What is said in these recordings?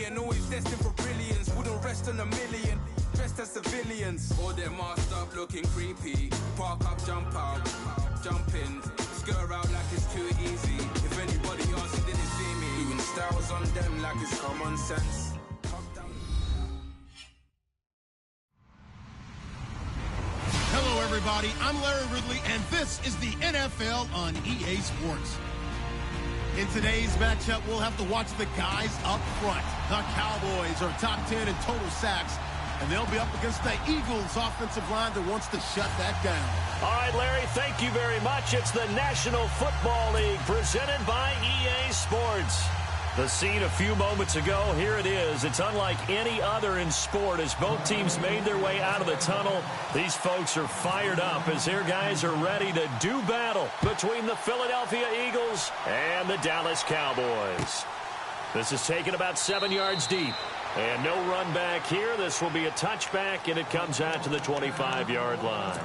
million, always destined for brilliance. Wouldn't rest on a million, dressed as civilians. All them masked up looking creepy. Park up, jump out, jump in. Skirt out like it's too easy. If anybody else didn't see me, doing styles on them like it's common sense. Hello, everybody. I'm Larry Ridley, and this is the NFL on EA Sports. In today's matchup, we'll have to watch the guys up front. The Cowboys are top 10 in total sacks, and they'll be up against the Eagles offensive line that wants to shut that down. All right, Larry, thank you very much. It's the National Football League presented by EA Sports. The scene a few moments ago, here it is. It's unlike any other in sport as both teams made their way out of the tunnel. These folks are fired up as their guys are ready to do battle between the Philadelphia Eagles and the Dallas Cowboys. This is taken about 7 yards deep. And no run back here. This will be a touchback, and it comes out to the 25-yard line.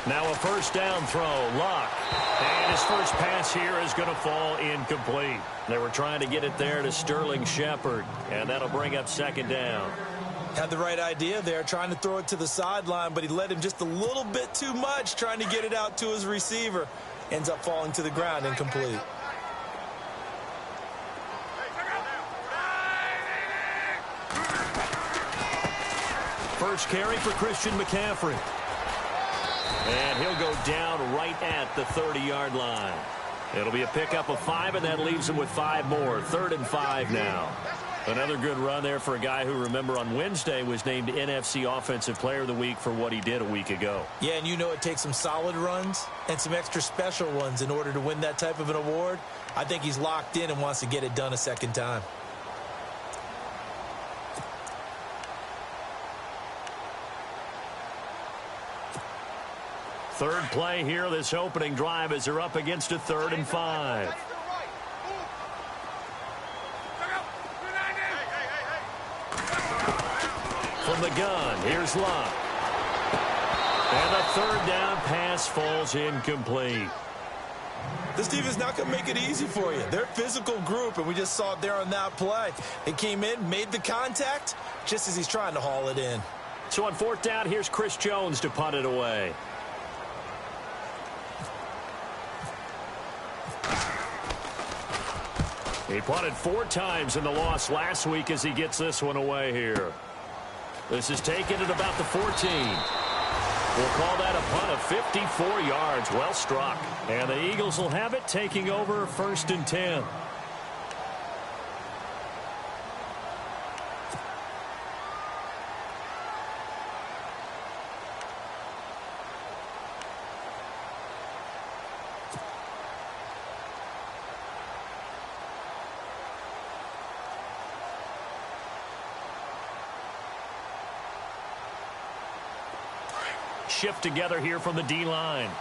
Now a first down throw, Luck. And his first pass here is going to fall incomplete. They were trying to get it there to Sterling Shepard, and that'll bring up second down. Had the right idea there, trying to throw it to the sideline, but he led him just a little bit too much, trying to get it out to his receiver. Ends up falling to the ground, incomplete. First carry for Christian McCaffrey. And he'll go down right at the 30-yard line. It'll be a pickup of 5, and that leaves him with 5 more. 3rd and 5 now. Another good run there for a guy who, remember, on Wednesday was named NFC Offensive Player of the Week for what he did a week ago. Yeah, and you know it takes some solid runs and some extra special ones in order to win that type of an award. I think he's locked in and wants to get it done a second time. Third play here, this opening drive, as they're up against a 3rd and 5. From the gun, here's Luck. And a 3rd down pass falls incomplete. This team is not going to make it easy for you. They're a physical group, and we just saw it there on that play. They came in, made the contact, just as he's trying to haul it in. So on 4th down, here's Chris Jones to punt it away. He punted 4 times in the loss last week as he gets this one away here. This is taken at about the 14. We'll call that a punt of 54 yards. Well struck. And the Eagles will have it, taking over 1st and 10. Shift together here from the D-line.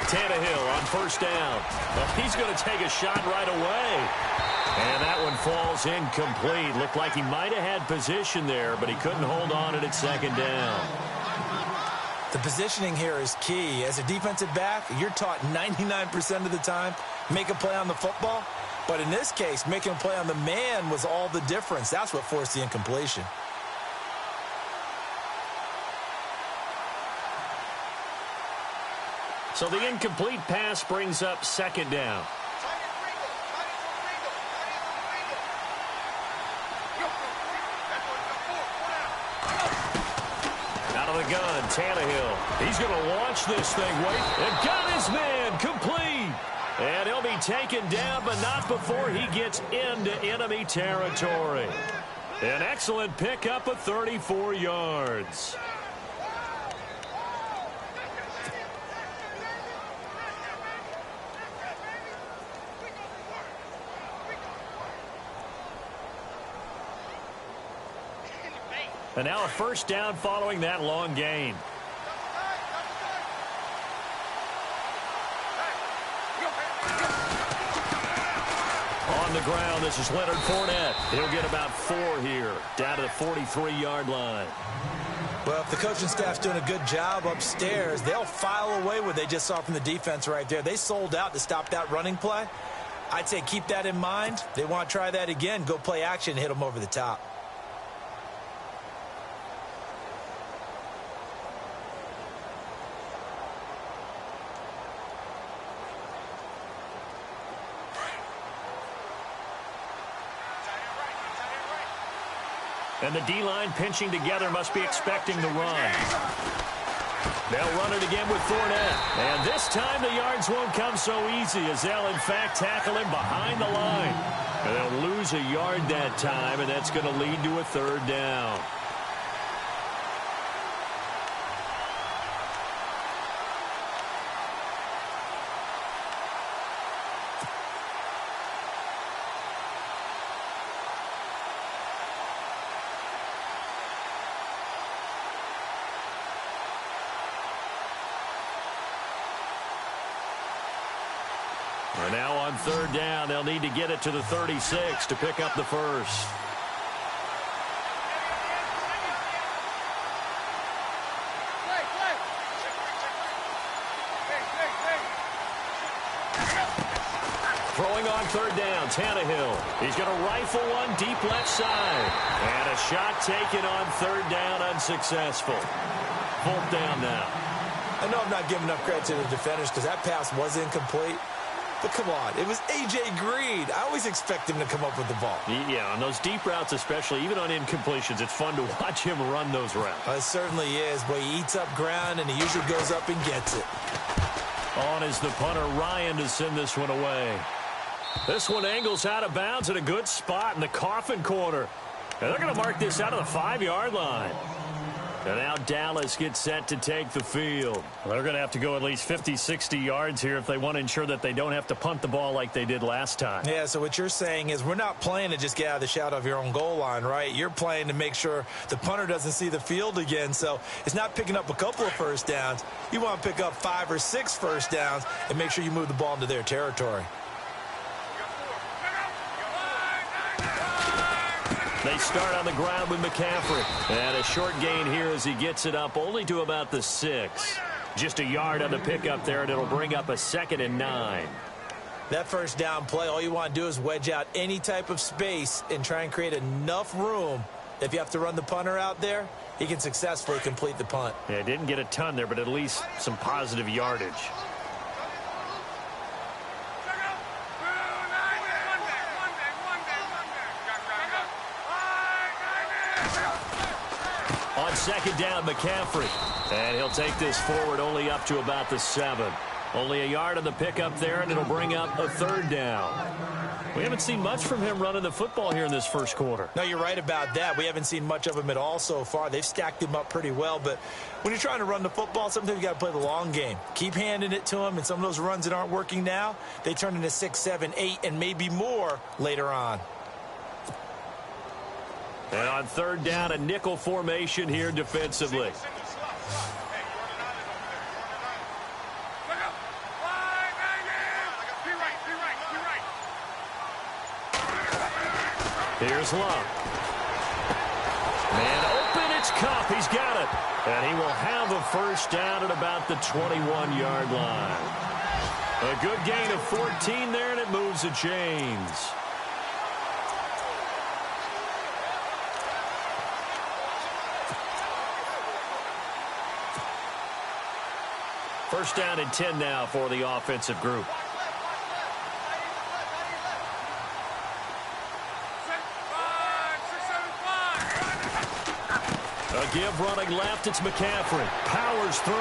Tannehill on 1st down. He's going to take a shot right away. And that one falls incomplete. Looked like he might have had position there, but he couldn't hold on at 2nd down. The positioning here is key. As a defensive back, you're taught 99% of the time, make a play on the football. But in this case, making a play on the man was all the difference. That's what forced the incompletion. So the incomplete pass brings up 2nd down. of the gun, Tannehill. He's going to launch this thing. Wait, and got his man complete. And he'll be taken down, but not before he gets into enemy territory. An excellent pickup of 34 yards. And now a first down following that long gain. On the ground, this is Leonard Fournette. He'll get about 4 here, down to the 43-yard line. Well, if the coaching staff's doing a good job upstairs, they'll file away what they just saw from the defense right there. They sold out to stop that running play. I'd say keep that in mind. They want to try that again, go play action, and hit them over the top. And the D-line pinching together, must be expecting the run. They'll run it again with Fournette. And this time the yards won't come so easy as they'll, in fact, tackle him behind the line. And they'll lose a yard that time, and that's going to lead to a third down. And now on third down, they'll need to get it to the 36 to pick up the first. Throwing on third down, Tannehill. He's going to rifle one deep left side. And a shot taken on third down, unsuccessful. Fourth down now. I know I'm not giving enough credit to the defenders because that pass was incomplete. But come on, it was A.J. Green. I always expect him to come up with the ball. Yeah, on those deep routes especially, even on incompletions, it's fun to watch him run those routes. It certainly is, but he eats up ground, and he usually goes up and gets it. On is the punter, Ryan, to send this one away. This one angles out of bounds at a good spot in the coffin corner. And they're going to mark this out of the 5-yard line. And now Dallas gets set to take the field. They're going to have to go at least 50, 60 yards here if they want to ensure that they don't have to punt the ball like they did last time. Yeah, so what you're saying is we're not playing to just get out of the shadow of your own goal line, right? You're playing to make sure the punter doesn't see the field again. So it's not picking up a couple of first downs. You want to pick up 5 or 6 first downs and make sure you move the ball into their territory. They start on the ground with McCaffrey. And a short gain here as he gets it up only to about the 6. Just a yard on the pickup there, and it'll bring up a 2nd and 9. That first down play, all you want to do is wedge out any type of space and try and create enough room. If you have to run the punter out there, he can successfully complete the punt. Yeah, didn't get a ton there, but at least some positive yardage. On second down, McCaffrey. And he'll take this forward only up to about the 7. Only a yard on the pickup there, and it'll bring up a third down. We haven't seen much from him running the football here in this first quarter. No, you're right about that. We haven't seen much of him at all so far. They've stacked him up pretty well, but when you're trying to run the football, sometimes you got to play the long game. Keep handing it to him, and some of those runs that aren't working now, they turn into 6, 7, 8, and maybe more later on. And on third down, a nickel formation here defensively. Here's Love. Man open, it's Kupp. He's got it. And he will have a first down at about the 21-yard line. A good gain of 14 there, and it moves the chains. First down and 10 now for the offensive group. give running left. It's McCaffrey. Powers through.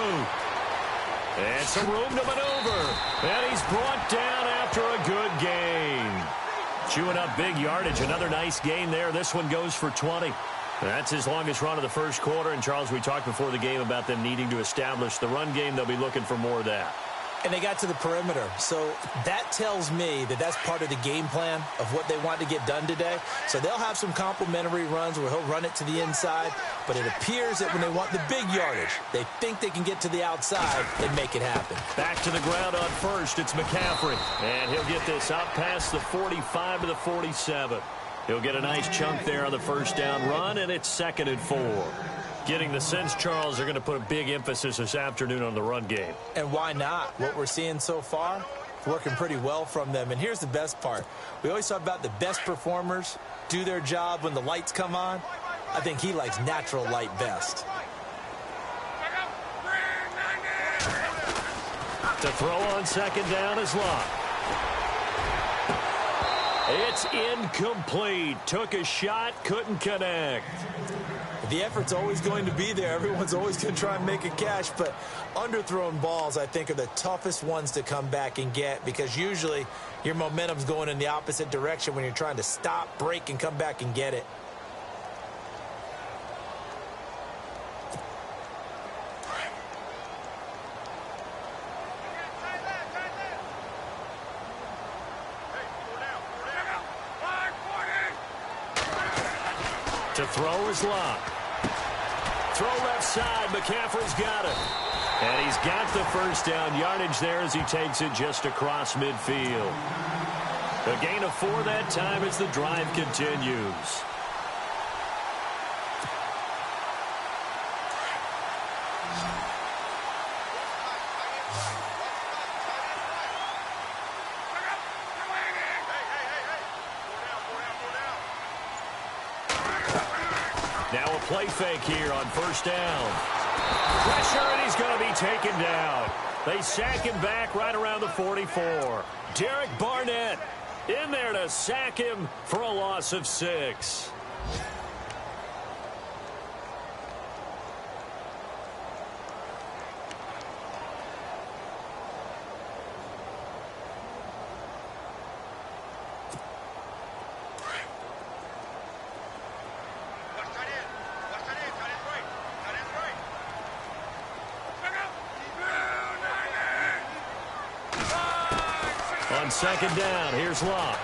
And some room to maneuver. And he's brought down after a good gain. Chewing up big yardage. Another nice gain there. This one goes for 20. That's his longest run of the first quarter. And, Charles, we talked before the game about them needing to establish the run game. They'll be looking for more of that. And they got to the perimeter. So that tells me that that's part of the game plan of what they want to get done today. So they'll have some complementary runs where he'll run it to the inside. But it appears that when they want the big yardage, they think they can get to the outside and make it happen. Back to the ground on first. It's McCaffrey. And he'll get this out past the 45 to the 47. He'll get a nice chunk there on the first down run, and it's 2nd and 4. Getting the sense, Charles, they're going to put a big emphasis this afternoon on the run game. And why not? What we're seeing so far, it's working pretty well from them. And here's the best part. We always talk about the best performers do their job when the lights come on. I think he likes natural light best. To throw on 2nd down is Locke. It's incomplete. Took a shot, couldn't connect. The effort's always going to be there. Everyone's always going to try and make a catch, but underthrown balls, I think, are the toughest ones to come back and get because usually your momentum's going in the opposite direction when you're trying to stop, break, and come back and get it. To throw is Locke. Throw left side. McCaffrey's got it. And he's got the first down yardage there as he takes it just across midfield. A gain of 4 that time as the drive continues. Now a play fake here on first down. Pressure, and he's going to be taken down. They sack him back right around the 44. Derek Barnett in there to sack him for a loss of 6. On 2nd down, here's Locke.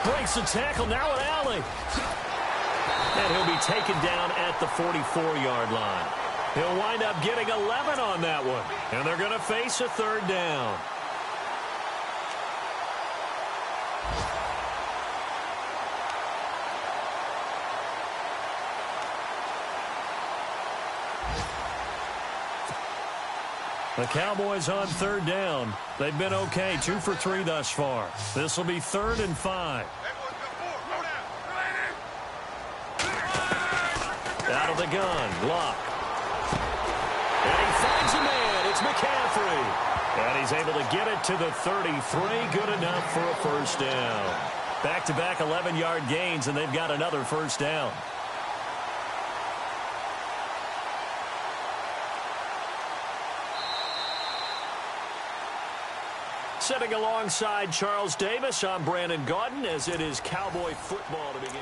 Breaks the tackle, now an alley. And he'll be taken down at the 44-yard line. He'll wind up getting 11 on that one. And they're going to face a 3rd down. The Cowboys on 3rd down. They've been okay, 2 for 3 thus far. This will be 3rd and 5. Out of the gun, Locke. And he finds a man. It's McCaffrey. And he's able to get it to the 33. Good enough for a first down. Back-to-back 11-yard gains, and they've got another first down. Sitting alongside Charles Davis, I'm Brandon Gaudin, as it is Cowboy football to begin.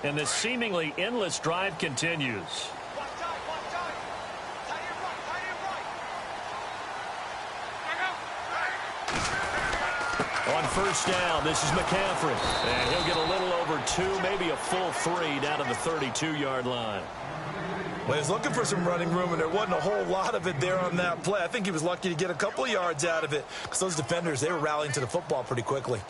And this seemingly endless drive continues. On first down, this is McCaffrey. And he'll get a little over 2, maybe a full 3 down to the 32-yard line. Well, he was looking for some running room, and there wasn't a whole lot of it there on that play. I think he was lucky to get a couple of yards out of it because those defenders, they were rallying to the football pretty quickly.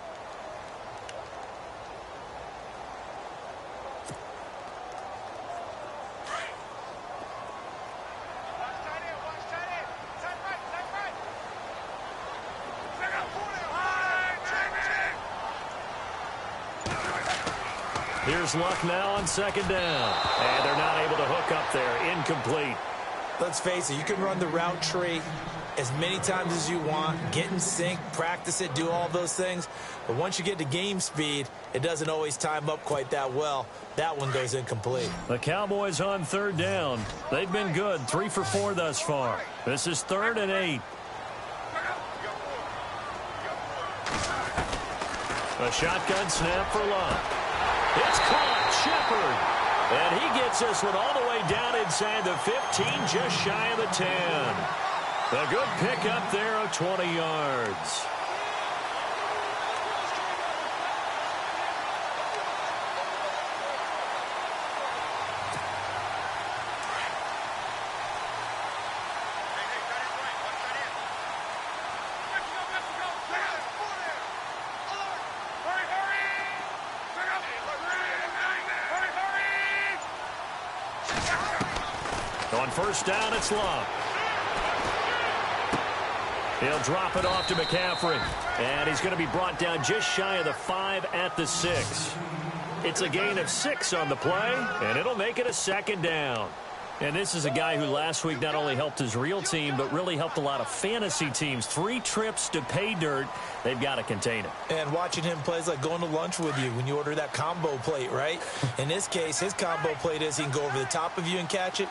Here's Luck now on second down. And they're not able to hook up there. Incomplete. Let's face it, you can run the route tree as many times as you want, get in sync, practice it, do all those things. But once you get to game speed, it doesn't always time up quite that well. That one goes incomplete. The Cowboys on third down. They've been good, 3 for 4 thus far. This is 3rd and 8. A shotgun snap for Luck. It's caught, Shepard. And he gets this one all the way down inside the 15, just shy of the 10. A good pickup there of 20 yards. On first down, it's Luck. He'll drop it off to McCaffrey. And he's going to be brought down just shy of the 5 at the 6. It's a gain of 6 on the play, and it'll make it a second down. And this is a guy who last week not only helped his real team, but really helped a lot of fantasy teams. 3 trips to pay dirt. They've got to contain it. And watching him play is like going to lunch with you when you order that combo plate, right? In this case, his combo plate is he can go over the top of you and catch it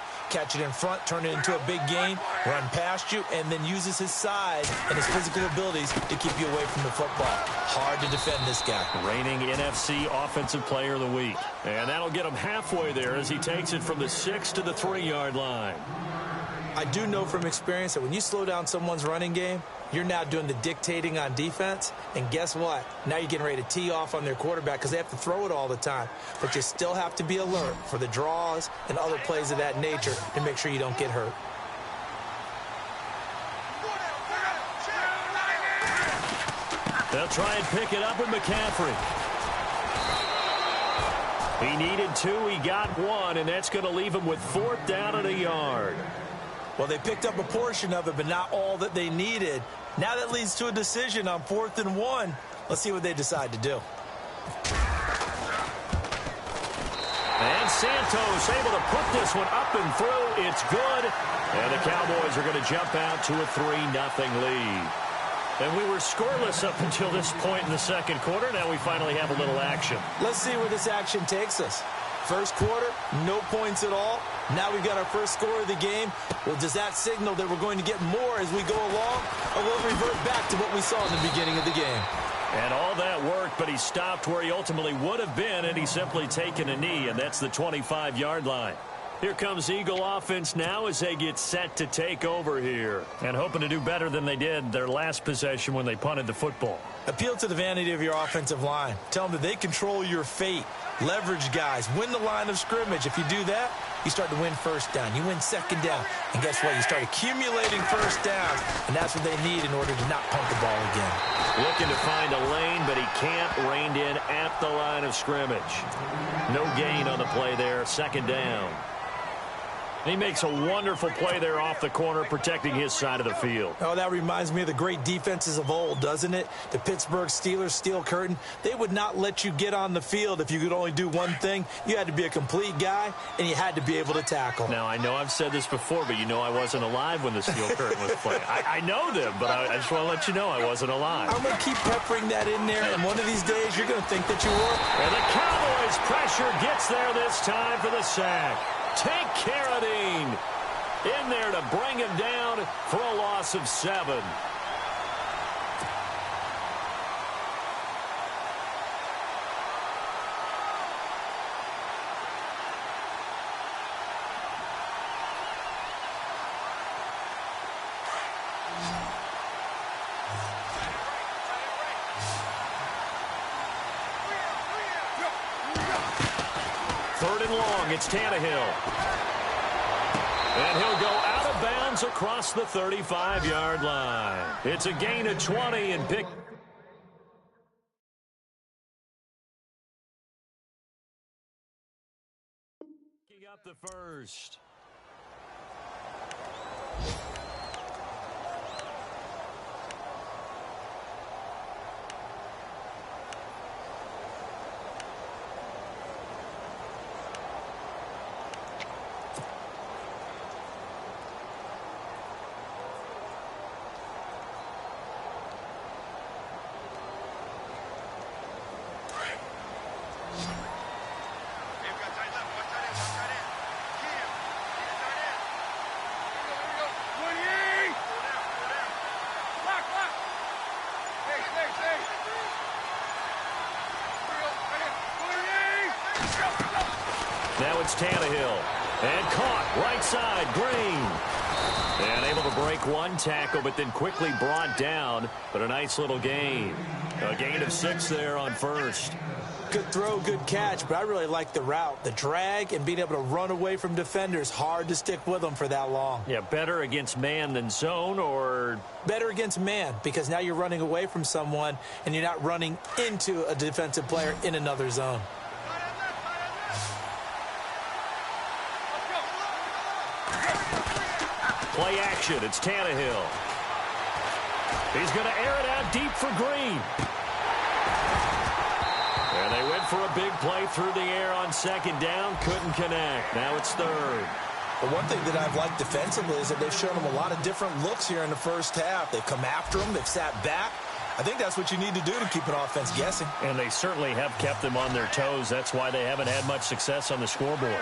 in front, turn it into a big gain, run past you, and then uses his size and his physical abilities to keep you away from the football. Hard to defend this guy. Reigning NFC Offensive Player of the Week. And that'll get him halfway there as he takes it from the 6 to the 3-yard line. I do know from experience that when you slow down someone's running game, you're now doing the dictating on defense. And guess what? Now you're getting ready to tee off on their quarterback because they have to throw it all the time. But you still have to be alert for the draws and other plays of that nature to make sure you don't get hurt. They'll try and pick it up with McCaffrey. He needed 2, he got 1, and that's going to leave him with 4th down and a yard. Well, they picked up a portion of it, but not all that they needed. Now that leads to a decision on 4th and 1. Let's see what they decide to do. And Santos able to put this one up and through. It's good. And the Cowboys are going to jump out to a 3-0 lead. And we were scoreless up until this point in the second quarter. Now we finally have a little action. Let's see where this action takes us. First quarter, no points at all. Now we've got our first score of the game. Well, does that signal that we're going to get more as we go along? Or we'll revert back to what we saw in the beginning of the game? And all that worked, but he stopped where he ultimately would have been, and he's simply taken a knee, and that's the 25-yard line. Here comes Eagle offense now as they get set to take over here. And hoping to do better than they did their last possession when they punted the football. Appeal to the vanity of your offensive line. Tell them that they control your fate. Leverage guys. Win the line of scrimmage. If you do that, you start to win first down. You win second down. And guess what? You start accumulating first downs. And that's what they need in order to not punt the ball again. Looking to find a lane, but he can't. Reined in at the line of scrimmage. No gain on the play there. Second down. He makes a wonderful play there off the corner, protecting his side of the field. Oh, that reminds me of the great defenses of old, doesn't it? The Pittsburgh Steelers, Steel Curtain. They would not let you get on the field if you could only do one thing. You had to be a complete guy, and you had to be able to tackle. Now, I know I've said this before, but you know I wasn't alive when the Steel Curtain was playing. I know them, but I just want to let you know I wasn't alive. I'm going to keep peppering that in there, and one of these days you're going to think that you were. And the Cowboys' pressure gets there this time for the sack. Take Carradine in there to bring him down for a loss of 7. Third and long, it's Tannehill. And he'll go out of bounds across the 35-yard line. It's a gain of 20 and pick. Picking up the first. Now it's Tannehill. And caught right side, Green. And able to break one tackle, but then quickly brought down. But a nice little gain. A gain of 6 there on first. Good throw, good catch, but I really like the route. The drag and being able to run away from defenders. Hard to stick with them for that long. Yeah, better against man than zone, or? Better against man, because now you're running away from someone and you're not running into a defensive player in another zone. Play action. It's Tannehill. He's going to air it out deep for Green. And they went for a big play through the air on second down. Couldn't connect. Now it's third. The one thing that I've liked defensively is that they've shown them a lot of different looks here in the first half. They've come after them. They've sat back. I think that's what you need to do to keep an offense guessing. And they certainly have kept them on their toes. That's why they haven't had much success on the scoreboard.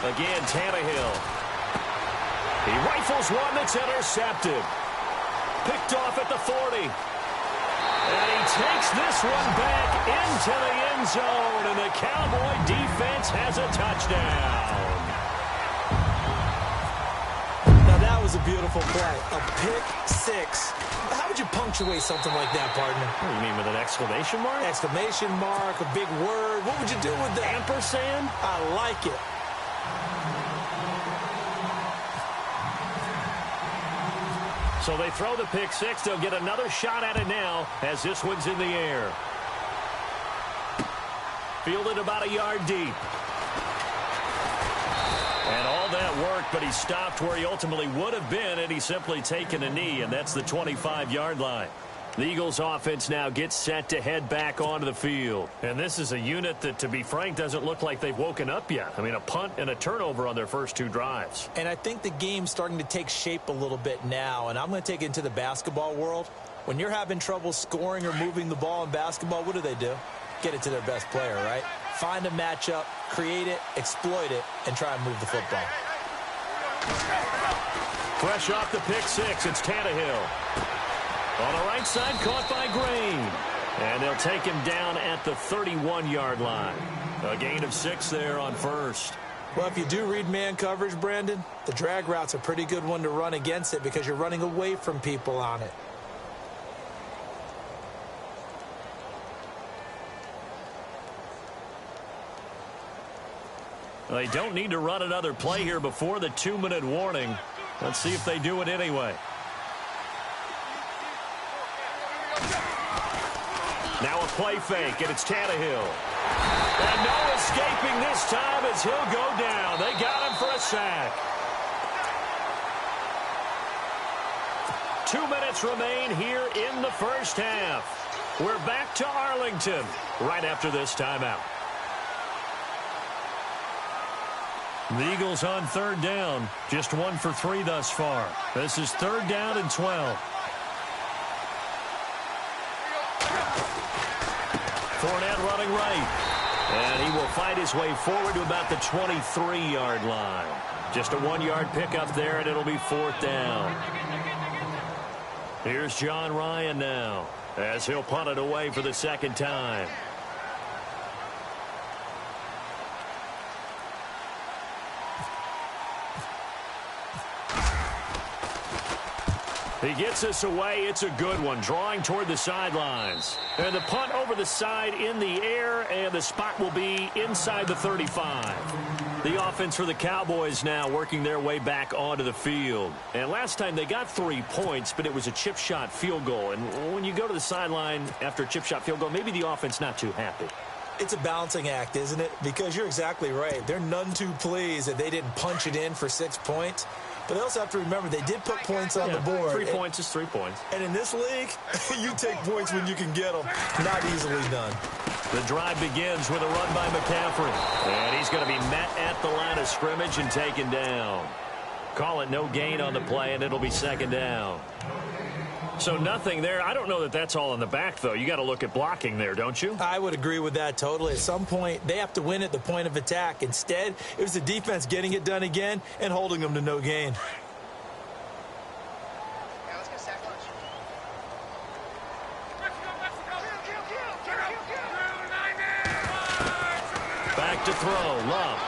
Again, Tannehill. He rifles one that's intercepted. Picked off at the 40. And he takes this one back into the end zone. And the Cowboy defense has a touchdown. Now that was a beautiful play. A pick 6. How would you punctuate something like that, partner? What do you mean, with an exclamation mark? Exclamation mark, a big word. What would you do with that? Ampersand? I like it. So they throw the pick 6. They'll get another shot at it now as this one's in the air. Fielded about a yard deep. And all that worked, but he stopped where he ultimately would have been, and he's simply taken a knee, and that's the 25-yard line. The Eagles offense now gets set to head back onto the field. And this is a unit that, to be frank, doesn't look like they've woken up yet. I mean, a punt and a turnover on their first 2 drives. And I think the game's starting to take shape a little bit now, and I'm going to take it into the basketball world. When you're having trouble scoring or moving the ball in basketball, what do? Get it to their best player, right? Find a matchup, create it, exploit it, and try and move the football. Fresh off the pick 6, it's Tannehill. On the right side, caught by Green. And they'll take him down at the 31-yard line. A gain of 6 there on first. Well, if you do read man coverage, Brandon, the drag route's a pretty good one to run against it because you're running away from people on it. They don't need to run another play here before the 2-minute warning. Let's see if they do it anyway. Now a play fake, and it's Tannehill. And no escaping this time as he'll go down. They got him for a sack. 2 minutes remain here in the first half. We're back to Arlington right after this timeout. The Eagles on 3rd down. Just 1 for 3 thus far. This is 3rd down and 12. Fournette running right. And he will fight his way forward to about the 23-yard line. Just a 1-yard pickup there, and it'll be 4th down. Here's John Ryan now as he'll punt it away for the 2nd time. He gets us away. It's a good one, drawing toward the sidelines. And the punt over the side in the air, and the spot will be inside the 35. The offense for the Cowboys now working their way back onto the field. And last time they got 3 points, but it was a chip shot field goal. And when you go to the sideline after a chip shot field goal, maybe the offense not too happy. It's a balancing act, isn't it? Because you're exactly right. They're none too pleased that they didn't punch it in for 6 points. But they also have to remember they did put points on the board. 3 points is 3 points. And in this league, you take points when you can get them. Not easily done. The drive begins with a run by McCaffrey. And he's going to be met at the line of scrimmage and taken down. Call it no gain on the play, and it'll be 2nd down. So nothing there. I don't know that that's all in the back, though. You got to look at blocking there, don't you? I would agree with that totally. At some point, they have to win at the point of attack. Instead, it was the defense getting it done again and holding them to no gain. Set to throw. Love.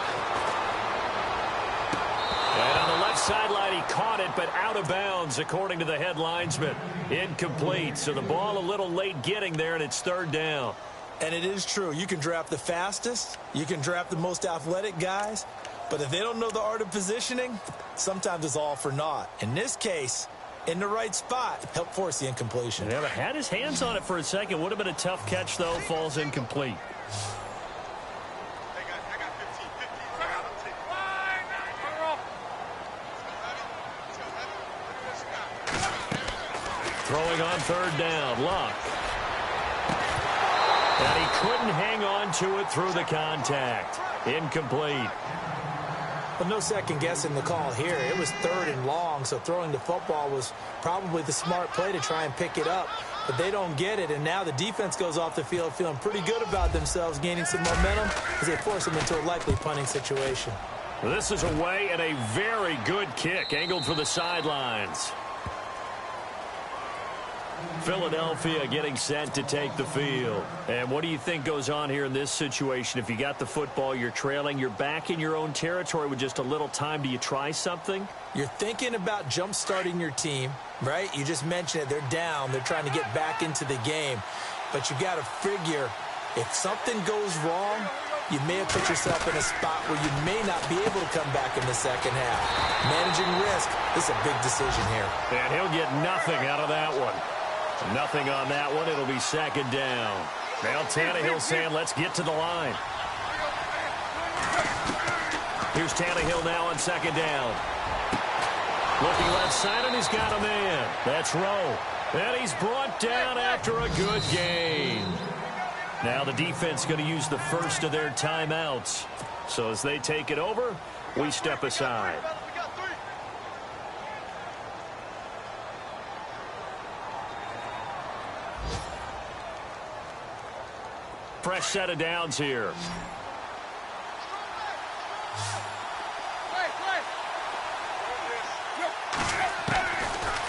And on the left sideline, he caught it, but out of bounds, according to the head linesman. Incomplete. So the ball a little late getting there, and it's third down. And it is true. You can draft the fastest. You can draft the most athletic guys. But if they don't know the art of positioning, sometimes it's all for naught. In this case, in the right spot, helped force the incompletion. Yeah, but had his hands on it for a second. Would have been a tough catch, though. Falls incomplete. Throwing on third down. Luck. And he couldn't hang on to it through the contact. Incomplete. But no second guessing the call here. It was third and long, so throwing the football was probably the smart play to try and pick it up. But they don't get it, and now the defense goes off the field feeling pretty good about themselves, gaining some momentum as they force them into a likely punting situation. This is away and a very good kick, angled for the sidelines. Philadelphia getting set to take the field. And what do you think goes on here in this situation? If you got the football, you're trailing, you're back in your own territory with just a little time. Do you try something? You're thinking about jump-starting your team, right? You just mentioned it. They're down. They're trying to get back into the game. But you got to figure, if something goes wrong, you may have put yourself in a spot where you may not be able to come back in the second half. Managing risk is a big decision here. And he'll get nothing out of that one. Nothing on that one. It'll be second down. Now Tannehill saying, let's get to the line. Here's Tannehill now on second down. Looking left side, and he's got a man. That's Rowe. And he's brought down after a good gain. Now the defense going to use the first of their timeouts. So as they take it over, we step aside. Fresh set of downs here.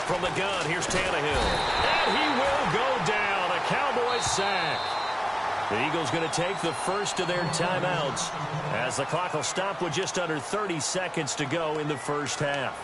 From the gun, here's Tannehill. And he will go down. A Cowboys sack. The Eagles going to take the first of their timeouts as the clock will stop with just under 30 seconds to go in the first half.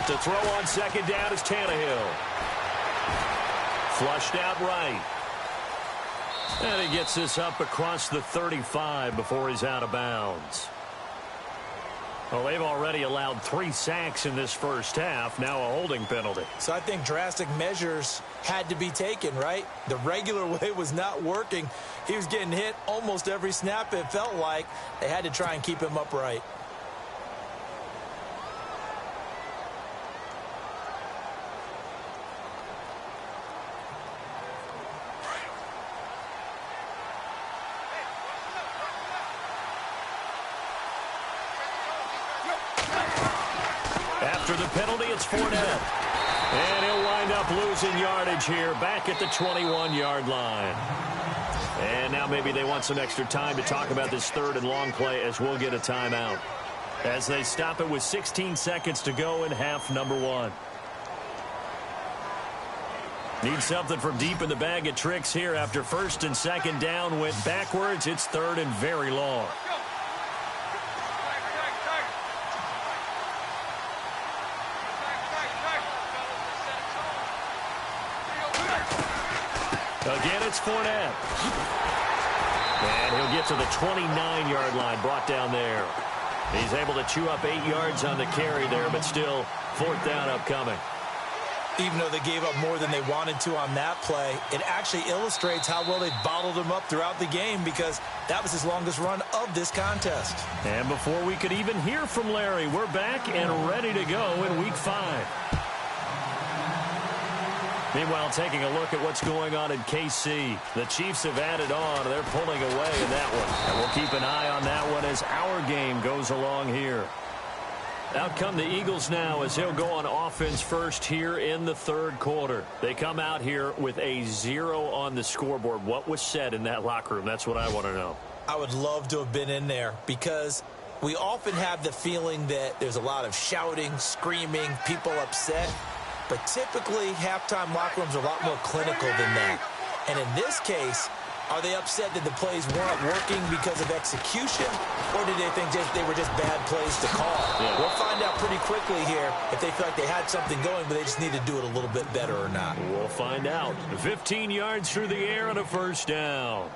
To throw on second down is Tannehill. Flushed out right. And he gets this up across the 35 before he's out of bounds. Well, they've already allowed 3 sacks in this first half. Now a holding penalty. So I think drastic measures had to be taken, right? The regular way was not working. He was getting hit almost every snap, it felt like. They had to try and keep him upright. After the penalty, it's Fournette. And he'll wind up losing yardage here back at the 21-yard line. And now maybe they want some extra time to talk about this third and long play as we'll get a timeout. As they stop it with 16 seconds to go in half number 1. Need something from deep in the bag of tricks here after first and second down went backwards. It's third and very long. Again, it's Fournette. And he'll get to the 29-yard line, brought down there. He's able to chew up 8 yards on the carry there, but still fourth down upcoming. Even though they gave up more than they wanted to on that play, it actually illustrates how well they bottled him up throughout the game because that was his longest run of this contest. And before we could even hear from Larry, we're back and ready to go in Week 5. Meanwhile, taking a look at what's going on in KC. The Chiefs have added on. They're pulling away in that one. And we'll keep an eye on that one as our game goes along here. Out come the Eagles now as they'll go on offense first here in the third quarter. They come out here with a 0 on the scoreboard. What was said in that locker room? That's what I want to know. I would love to have been in there because we often have the feeling that there's a lot of shouting, screaming, people upset. But typically, halftime locker rooms are a lot more clinical than that. And in this case, are they upset that the plays weren't working because of execution, or did they think they were just bad plays to call? Yeah. We'll find out pretty quickly here if they feel like they had something going, but they just need to do it a little bit better or not. We'll find out. 15 yards through the air and a first down.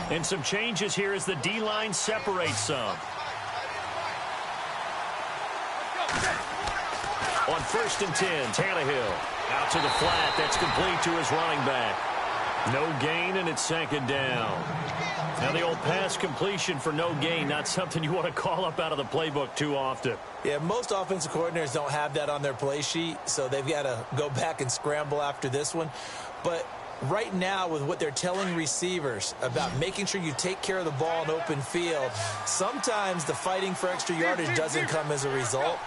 And some changes here as the D-line separates some. On 1st and 10, Tannehill out to the flat. That's complete to his running back. No gain, and it's 2nd down. Now the old pass completion for no gain, not something you want to call up out of the playbook too often. Yeah, most offensive coordinators don't have that on their play sheet, so they've got to go back and scramble after this one. But right now, with what they're telling receivers about making sure you take care of the ball in open field, sometimes the fighting for extra yardage doesn't come as a result.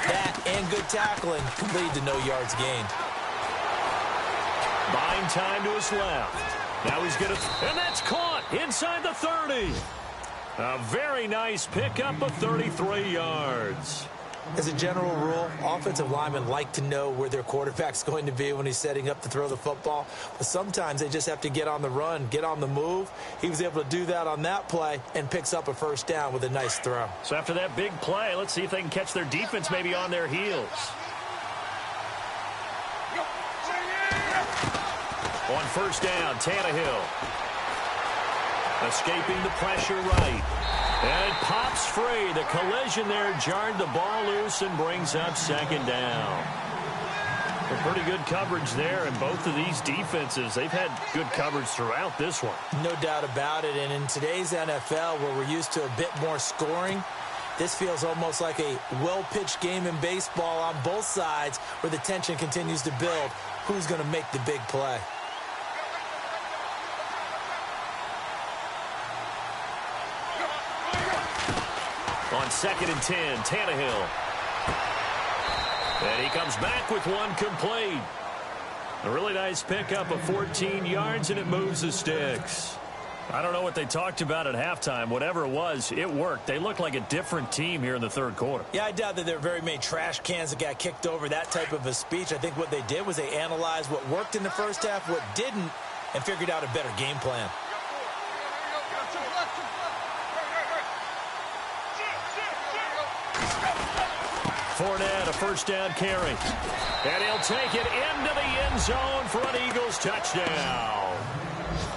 That and good tackling can lead to no yards gained. Buying time to his left. Now he's going to, and that's caught inside the 30. A very nice pickup of 33 yards. As a general rule, offensive linemen like to know where their quarterback's going to be when he's setting up to throw the football. But sometimes they just have to get on the run, get on the move. He was able to do that on that play and picks up a first down with a nice throw. So after that big play, let's see if they can catch their defense maybe on their heels. On 1st down, Tannehill. Escaping the pressure right. And it pops free. The collision there jarred the ball loose and brings up 2nd down. Well, pretty good coverage there, and both of these defenses, they've had good coverage throughout this one. No doubt about it, and in today's NFL, where we're used to a bit more scoring, this feels almost like a well-pitched game in baseball on both sides where the tension continues to build. Who's going to make the big play? On 2nd and 10, Tannehill. And he comes back with one complete. A really nice pickup of 14 yards, and it moves the sticks. I don't know what they talked about at halftime. Whatever it was, it worked. They look like a different team here in the third quarter. Yeah, I doubt that there are very many trash cans that got kicked over, that type of a speech. I think what they did was they analyzed what worked in the first half, what didn't, and figured out a better game plan. Fournette, a first down carry. And he'll take it into the end zone for an Eagles touchdown.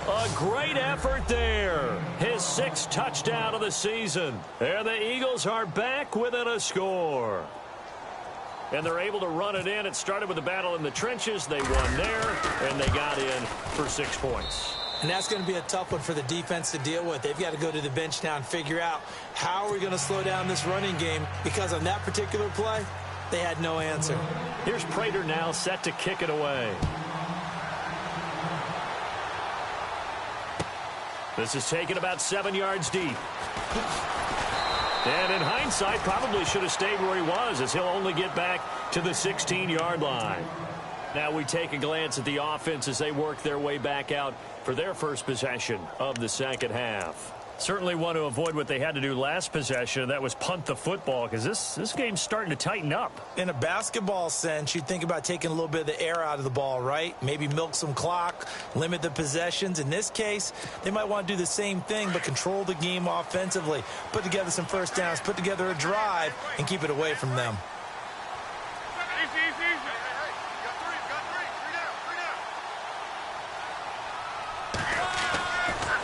A great effort there. His 6th touchdown of the season. And the Eagles are back within a score. And they're able to run it in. It started with a battle in the trenches. They won there, and they got in for 6 points. And that's going to be a tough one for the defense to deal with. They've got to go to the bench now and figure out how are we going to slow down this running game, because on that particular play, they had no answer. Here's Prater now set to kick it away. This is taken about 7 yards deep. And in hindsight, probably should have stayed where he was, as he'll only get back to the 16-yard line. Now we take a glance at the offense as they work their way back out for their first possession of the second half. Certainly want to avoid what they had to do last possession, and that was punt the football, because this game's starting to tighten up. In a basketball sense, you'd think about taking a little bit of the air out of the ball, right? Maybe milk some clock, limit the possessions. In this case, they might want to do the same thing, but control the game offensively. Put together some first downs, put together a drive, and keep it away from them.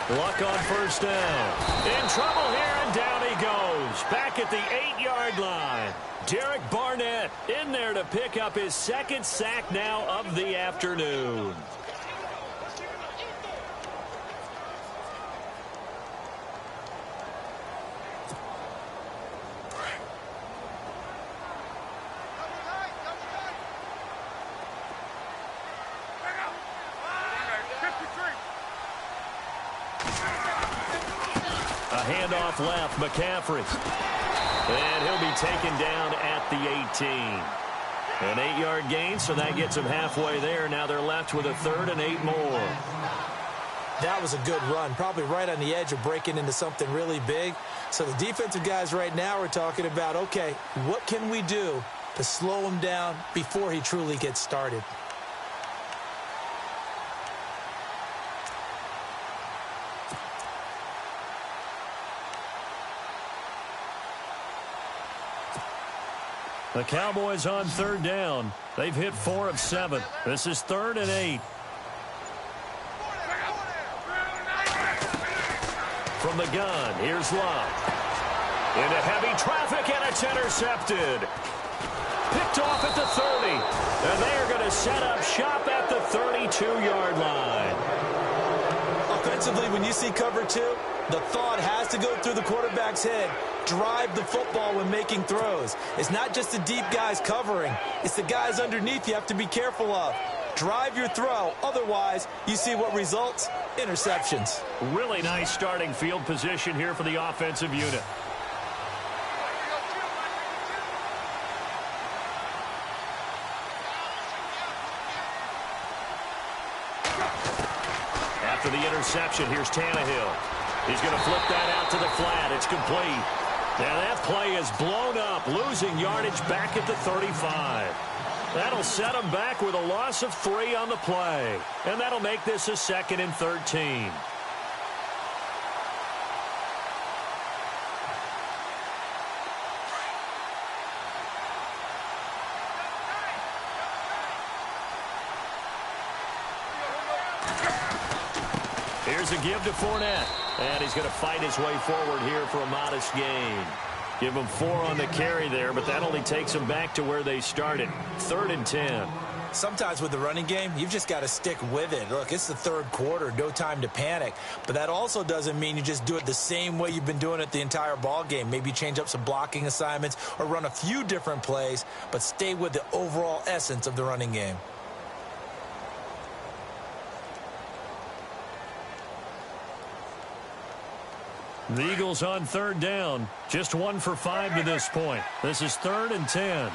Luck on first down. In trouble here, and down he goes. Back at the 8-yard line. Derek Barnett in there to pick up his 2nd sack now of the afternoon. handoff left. McCaffrey. And he'll be taken down at the 18. An 8-yard gain, so that gets them halfway there. Now they're left with a 3rd and 8 more. That was a good run, probably right on the edge of breaking into something really big. So the defensive guys right now are talking about, okay, what can we do to slow him down before he truly gets started? The Cowboys on 3rd down. They've hit 4 of 7. This is 3rd and 8. From the gun, here's Love. Into heavy traffic, and it's intercepted. Picked off at the 30. And they are going to set up shop at the 32-yard line. Offensively, when you see cover 2, the thought has to go through the quarterback's head. Drive the football when making throws. It's not just the deep guys covering. It's the guys underneath you have to be careful of. Drive your throw. Otherwise, you see what results? Interceptions. Really nice starting field position here for the offensive unit. After the interception, here's Tannehill. He's going to flip that out to the flat. It's complete. Now that play is blown up, losing yardage back at the 35. That'll set him back with a loss of 3 on the play. And that'll make this a 2nd and 13. Here's a give to Fournette. And he's going to fight his way forward here for a modest gain. Give him 4 on the carry there, but that only takes them back to where they started. 3rd and 10. Sometimes with the running game, you've just got to stick with it. Look, it's the 3rd quarter, no time to panic. But that also doesn't mean you just do it the same way you've been doing it the entire ball game. Maybe change up some blocking assignments or run a few different plays, but stay with the overall essence of the running game. The Eagles on 3rd down. Just 1 for 5 to this point. This is 3rd and 10.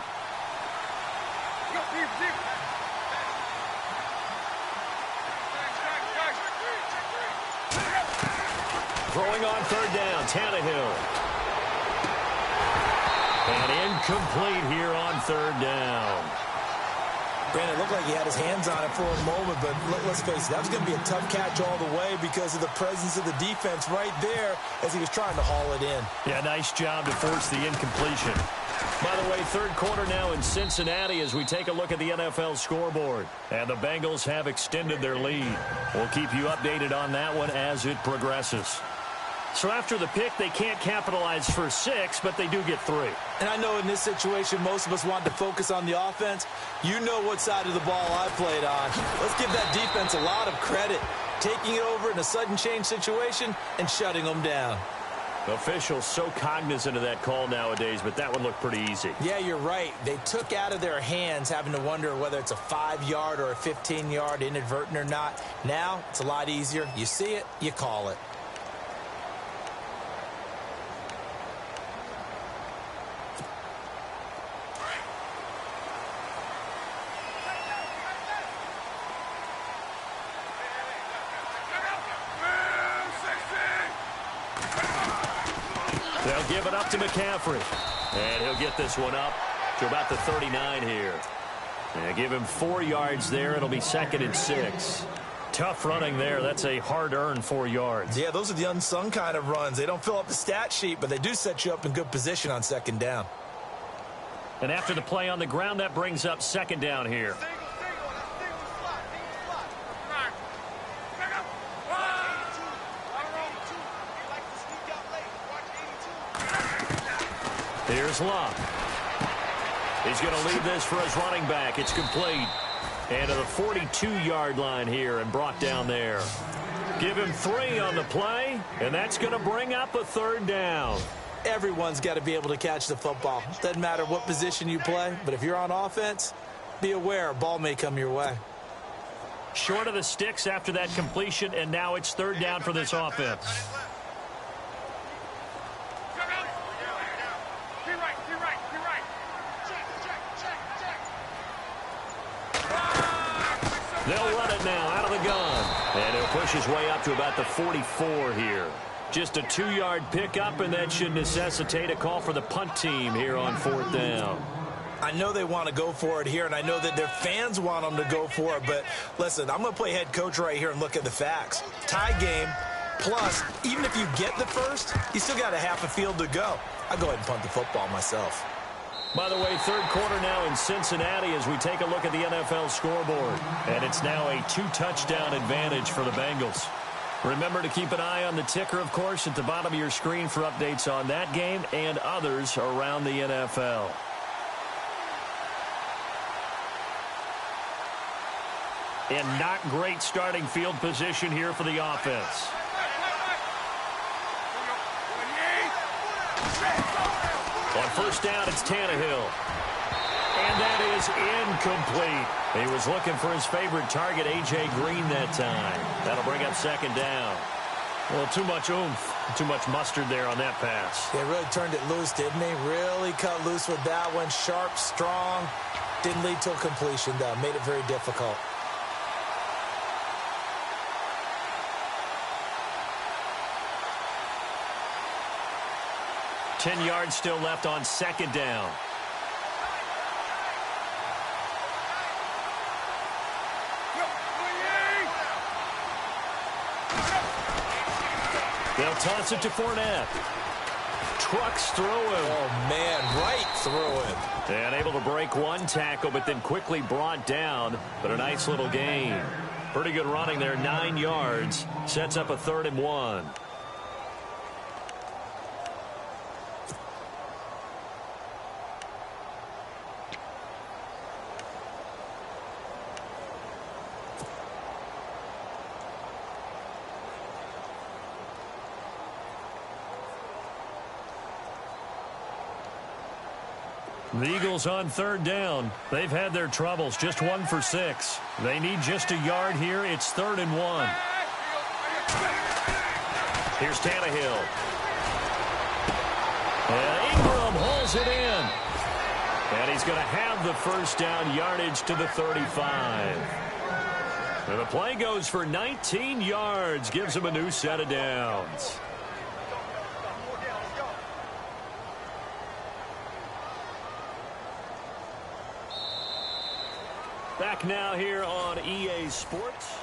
Throwing on 3rd down, Tannehill. And incomplete here on 3rd down. Brandon, it looked like he had his hands on it for a moment, but let's face it, that was going to be a tough catch all the way because of the presence of the defense right there as he was trying to haul it in. Yeah, nice job to force the incompletion. By the way, 3rd quarter now in Cincinnati as we take a look at the NFL scoreboard. And the Bengals have extended their lead. We'll keep you updated on that one as it progresses. So after the pick, they can't capitalize for 6, but they do get 3. And I know in this situation, most of us want to focus on the offense. You know what side of the ball I played on. Let's give that defense a lot of credit. Taking it over in a sudden change situation and shutting them down. Officials so cognizant of that call nowadays, but that one looked pretty easy. Yeah, you're right. They took out of their hands having to wonder whether it's a 5-yard or a 15-yard inadvertent or not. Now, it's a lot easier. You see it, you call it. They'll give it up to McCaffrey. And he'll get this one up to about the 39 here. And give him 4 yards there. It'll be 2nd and 6. Tough running there. That's a hard-earned 4 yards. Yeah, those are the unsung kind of runs. They don't fill up the stat sheet, but they do set you up in good position on 2nd down. And after the play on the ground, that brings up 2nd down here. Here's Love. He's going to leave this for his running back. It's complete. And to the 42-yard line here and brought down there. Give him 3 on the play, and that's going to bring up a 3rd down. Everyone's got to be able to catch the football. Doesn't matter what position you play, but if you're on offense, be aware a ball may come your way. Short of the sticks after that completion, and now it's 3rd down for this offense. They'll run it now out of the gun. And he'll push his way up to about the 44 here. Just a 2-yard pickup, and that should necessitate a call for the punt team here on 4th down. I know they want to go for it here, and I know that their fans want them to go for it, but listen, I'm going to play head coach right here and look at the facts. Tie game, plus, even if you get the first, you still got a half a field to go. I'll go ahead and punt the football myself. By the way, third quarter now in Cincinnati as we take a look at the NFL scoreboard. And it's now a 2-touchdown advantage for the Bengals. Remember to keep an eye on the ticker, of course, at the bottom of your screen for updates on that game and others around the NFL. And not great starting field position here for the offense. On first down, it's Tannehill. And that is incomplete. He was looking for his favorite target, A.J. Green, that time. That'll bring up second down. Well, too much oomph, too much mustard there on that pass. They really turned it loose, didn't they? Really cut loose with that one. Sharp, strong. Didn't lead to a completion, though. Made it very difficult. Ten yards still left on second down. They'll toss it to Fournette. Trucks through him. Oh, man, right through him. And able to break one tackle, but then quickly brought down. But a nice little gain. Pretty good running there, 9 yards. Sets up a 3rd and 1. The Eagles on 3rd down. They've had their troubles. Just 1 for 6. They need just a yard here. It's 3rd and 1. Here's Tannehill. And Ingram hauls it in. And he's going to have the first down, yardage to the 35. And the play goes for 19 yards. Gives him a new set of downs. Back now here on EA Sports.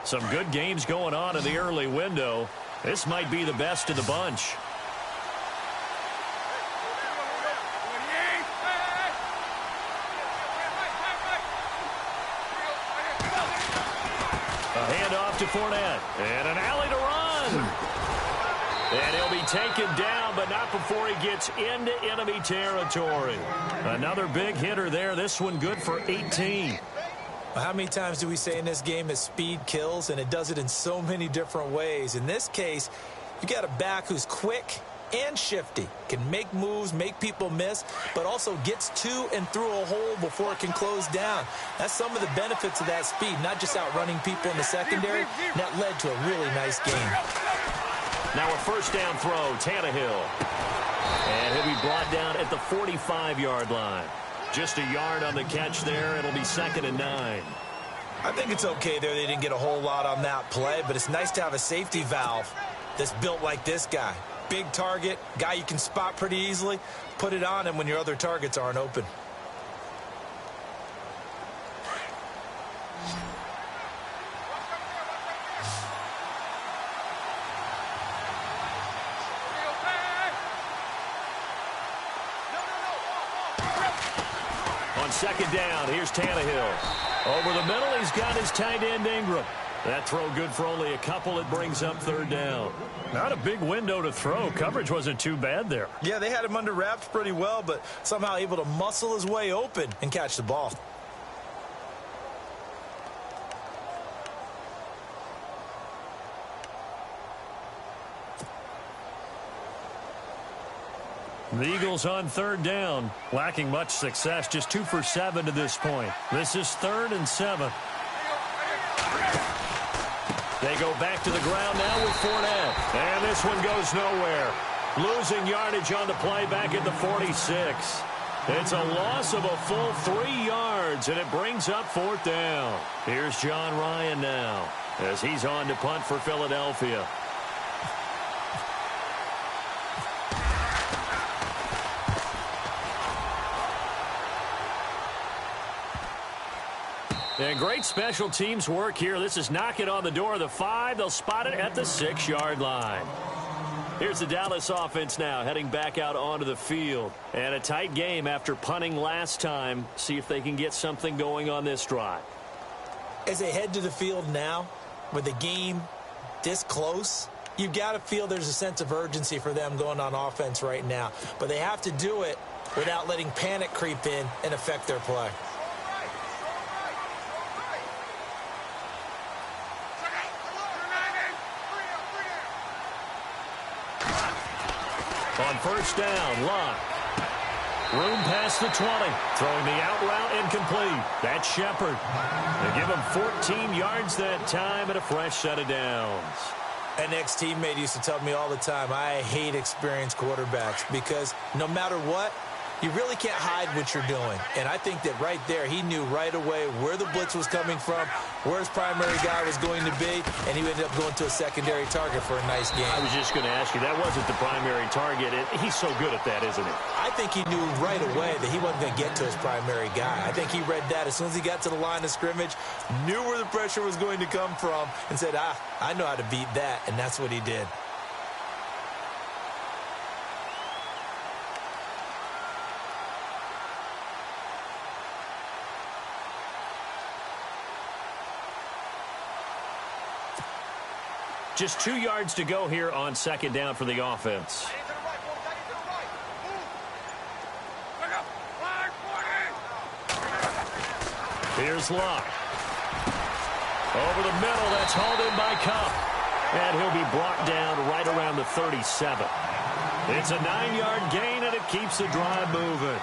Some good games going on in the early window. This might be the best of the bunch. To Fournette, and an alley to run. And he'll be taken down, but not before he gets into enemy territory. Another big hitter there. This one good for 18. How many times do we say in this game that speed kills, and it does it in so many different ways? In this case, you got a back who's quick and shifty, can make moves, make people miss, but also gets to and through a hole before it can close down. That's some of the benefits of that speed, not just outrunning people in the secondary. That led to a really nice game. Now a first down throw, Tannehill. And he'll be brought down at the 45-yard line. Just a yard on the catch there. It'll be 2nd and 9. I think it's okay there. They didn't get a whole lot on that play, but it's nice to have a safety valve that's built like this guy. Big target, guy you can spot pretty easily. Put it on him when your other targets aren't open. On second down, here's Tannehill. Over the middle, he's got his tight end Ingram. That throw good for only a couple. It brings up 3rd down. Not a big window to throw. Coverage wasn't too bad there. Yeah, they had him under wraps pretty well, but somehow able to muscle his way open and catch the ball. The Eagles on third down, lacking much success, just 2 for 7 to this point. This is 3rd and 7. They go back to the ground now with Fournette. And this one goes nowhere. Losing yardage on the play back at the 46. It's a loss of a full 3 yards, and it brings up 4th down. Here's John Ryan now as he's on to punt for Philadelphia. And great special teams work here. This is knocking on the door of the 5. They'll spot it at the 6-yard line. Here's the Dallas offense now heading back out onto the field. And a tight game after punting last time. See if they can get something going on this drive. As they head to the field now, with the game this close, you've got to feel there's a sense of urgency for them going on offense right now. But they have to do it without letting panic creep in and affect their play. On first down, Locke. Room past the 20. Throwing the out route incomplete. That's Shepard. They give him 14 yards that time and a fresh set of downs. An ex-teammate used to tell me all the time, I hate experienced quarterbacks because no matter what, you really can't hide what you're doing. And I think that right there, he knew right away where the blitz was coming from, where his primary guy was going to be, and he ended up going to a secondary target for a nice game. I was just going to ask you, that wasn't the primary target. He's so good at that, isn't he? I think he knew right away that he wasn't going to get to his primary guy. I think he read that as soon as he got to the line of scrimmage, knew where the pressure was going to come from, and said, I know how to beat that, and that's what he did. Just 2 yards to go here on second down for the offense. Here's Locke. Over the middle, that's hauled in by Cup. And he'll be brought down right around the 37. It's a 9-yard gain, and it keeps the drive moving.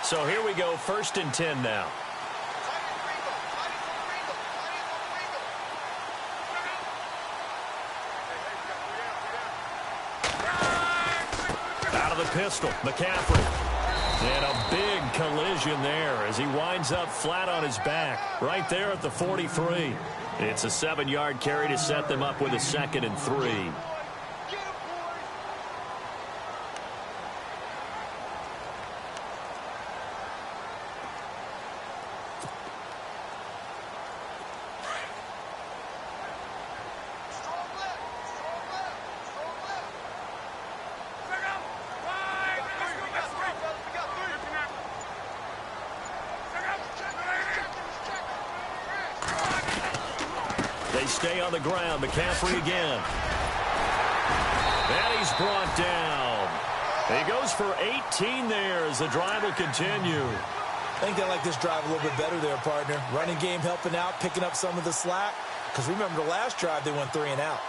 So here we go, 1st and 10 now. Out of the pistol, McCaffrey. And a big collision there as he winds up flat on his back, right there at the 43. It's a 7-yard carry to set them up with a 2nd and 3. Stay on the ground. McCaffrey again. And he's brought down. He goes for 18 there as the drive will continue. I think they like this drive a little bit better there, partner. Running game helping out, picking up some of the slack. Because remember the last drive, they went 3 and out.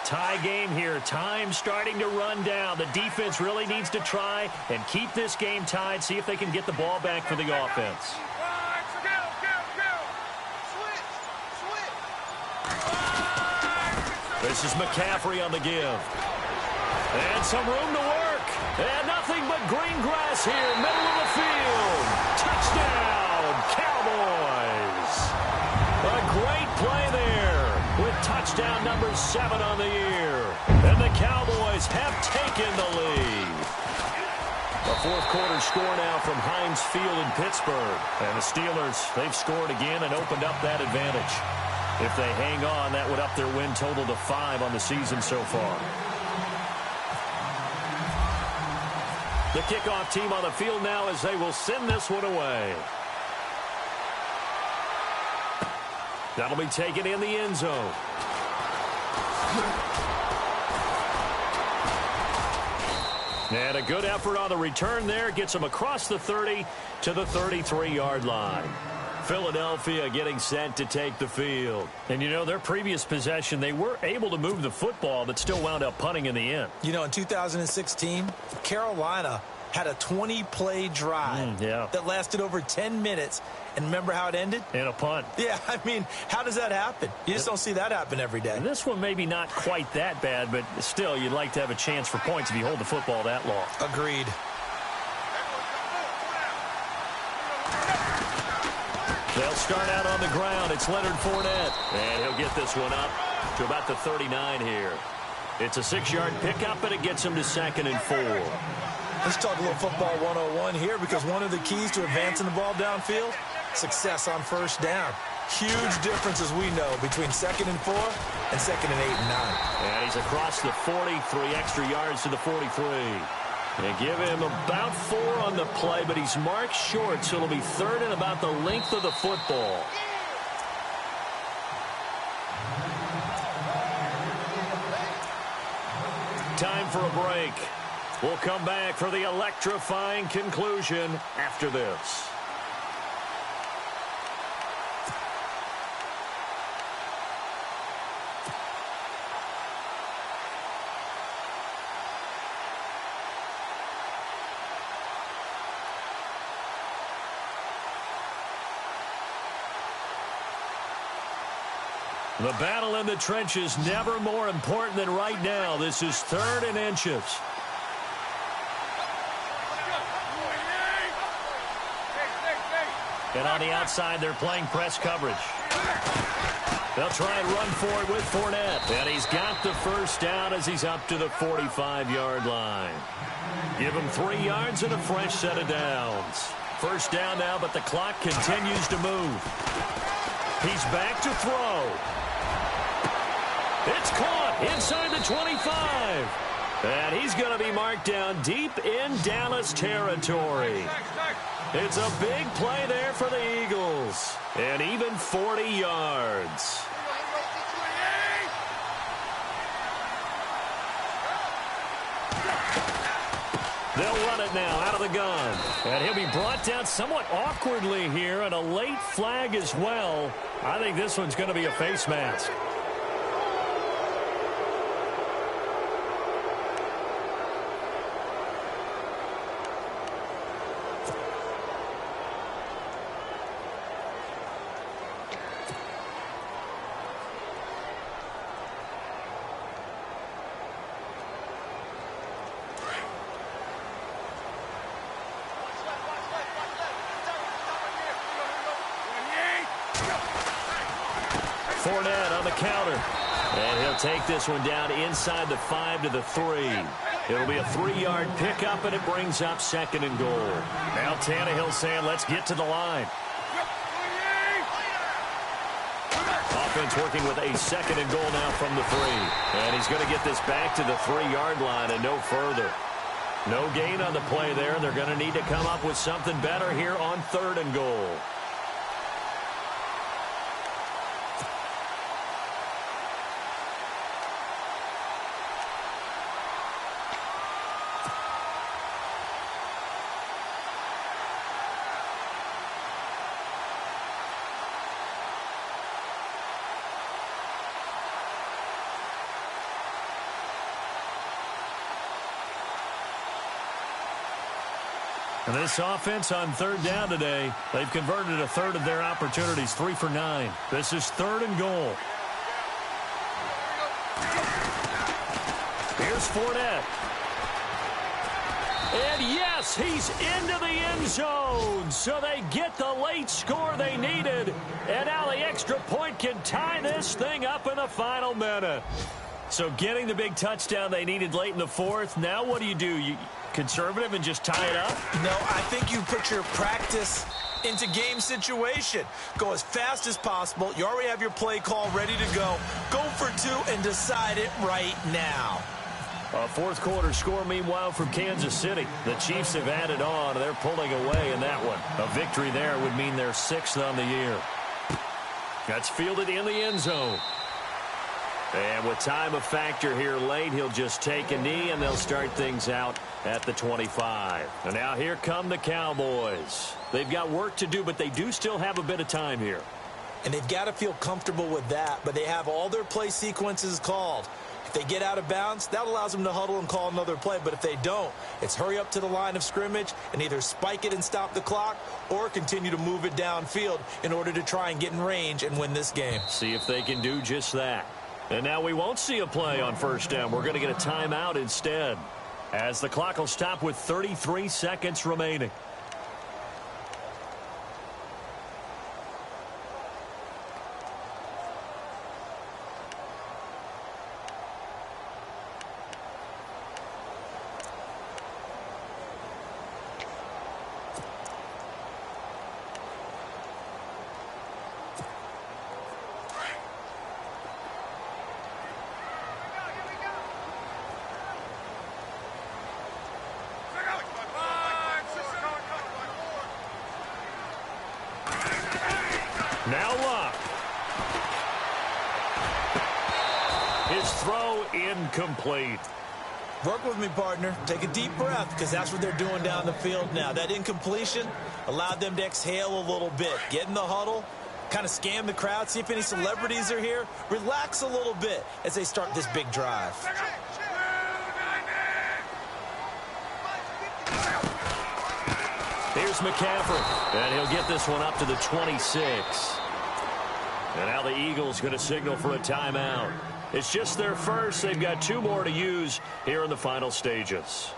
Tie game here. Time starting to run down. The defense really needs to try and keep this game tied. See if they can get the ball back for the offense. This is McCaffrey on the give. And some room to work. And nothing but green grass here. Middle of the field. Touchdown, Cowboys. A great play there with touchdown number 7 on the year. And the Cowboys have taken the lead. A fourth quarter score now from Heinz Field in Pittsburgh. And the Steelers, they've scored again and opened up that advantage. If they hang on, that would up their win total to 5 on the season so far. The kickoff team on the field now as they will send this one away. That'll be taken in the end zone. And a good effort on the return there. Gets him across the 30 to the 33-yard line. Philadelphia getting set to take the field. And, you know, their previous possession, they were able to move the football, but still wound up punting in the end. You know, in 2016, Carolina had a 20-play drive that lasted over 10 minutes. And remember how it ended? In a punt. Yeah, I mean, how does that happen? You just don't see that happen every day. And this one maybe not quite that bad, but still, you'd like to have a chance for points if you hold the football that long. Agreed. They'll start out on the ground. It's Leonard Fournette. And he'll get this one up to about the 39 here. It's a 6-yard pickup, and it gets him to 2nd and 4. Let's talk a little football 101 here, because one of the keys to advancing the ball downfield, success on first down. Huge difference, as we know, between 2nd and 4 and 2nd and 8 and 9. And he's across the 40, 3 extra yards to the 43. They give him about 4 on the play, but he's marked short, so it'll be 3rd and about the length of the football. Time for a break. We'll come back for the electrifying conclusion after this. The battle in the trenches never more important than right now. This is 3rd and inches. And on the outside, they're playing press coverage. They'll try and run for it with Fournette. And he's got the first down as he's up to the 45-yard line. Give him 3 yards and a fresh set of downs. First down now, but the clock continues to move. He's back to throw. It's caught inside the 25. And he's going to be marked down deep in Dallas territory. It's a big play there for the Eagles. And even 40 yards. They'll run it now out of the gun. And he'll be brought down somewhat awkwardly here, and a late flag as well. I think this one's going to be a face mask. Fournette on the counter. And he'll take this one down inside the 5 to the 3. It'll be a 3-yard pickup, and it brings up 2nd and goal. Now Tannehill saying, let's get to the line. Offense working with a 2nd and goal now from the 3. And he's going to get this back to the 3-yard line and no further. No gain on the play there. They're going to need to come up with something better here on 3rd and goal. And this offense on 3rd down today, they've converted a 1/3 of their opportunities, 3 for 9. This is 3rd and goal. Here's Fournette. And yes, he's into the end zone. So they get the late score they needed. And now the extra point can tie this thing up in the final minute. So getting the big touchdown they needed late in the 4th. Now what do? You conservative and just tie it up? No, I think you put your practice into game situation. Go as fast as possible. You already have your play call ready to go. Go for 2 and decide it right now. A 4th quarter score, meanwhile, from Kansas City. The Chiefs have added on. They're pulling away in that one. A victory there would mean they're 6th on the year. That's fielded in the end zone. And with time a factor here late, he'll just take a knee, and they'll start things out at the 25. And now here come the Cowboys. They've got work to do, but they do still have a bit of time here. And they've got to feel comfortable with that, but they have all their play sequences called. If they get out of bounds, that allows them to huddle and call another play. But if they don't, it's hurry up to the line of scrimmage and either spike it and stop the clock or continue to move it downfield in order to try and get in range and win this game. See if they can do just that. And now we won't see a play on first down. We're going to get a timeout instead, as the clock will stop with 33 seconds remaining. Now Luck. His throw incomplete. Work with me, partner. Take a deep breath, because that's what they're doing down the field now. That incompletion allowed them to exhale a little bit. Get in the huddle, kind of scan the crowd, see if any celebrities are here. Relax a little bit as they start this big drive. Here's McCaffrey, and he'll get this one up to the 26. And now the Eagles going to signal for a timeout. It's just their first. They've got 2 more to use here in the final stages.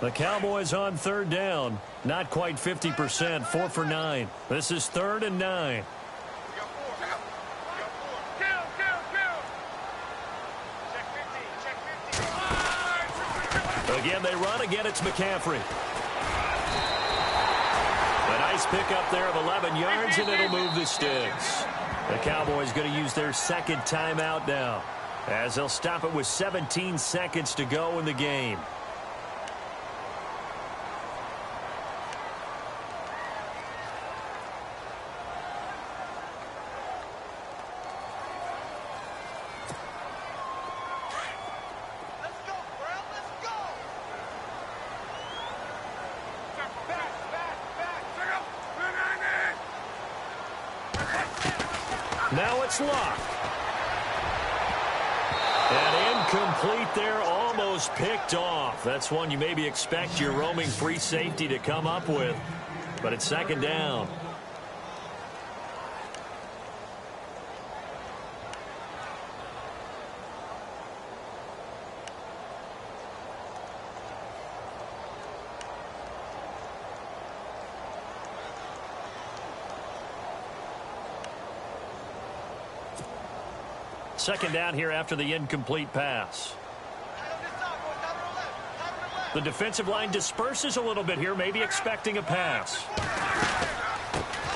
The Cowboys on third down. Not quite 50%, 4 for 9. This is 3rd and 9. Again, they run. Again, it's McCaffrey. A nice pickup there of 11 yards, and it'll move the sticks. The Cowboys going to use their second timeout now, as they'll stop it with 17 seconds to go in the game. Now it's Luck. And incomplete there, almost picked off. That's one you maybe expect your roaming free safety to come up with. But it's 2nd down. Second down here after the incomplete pass. The defensive line disperses a little bit here, maybe expecting a pass.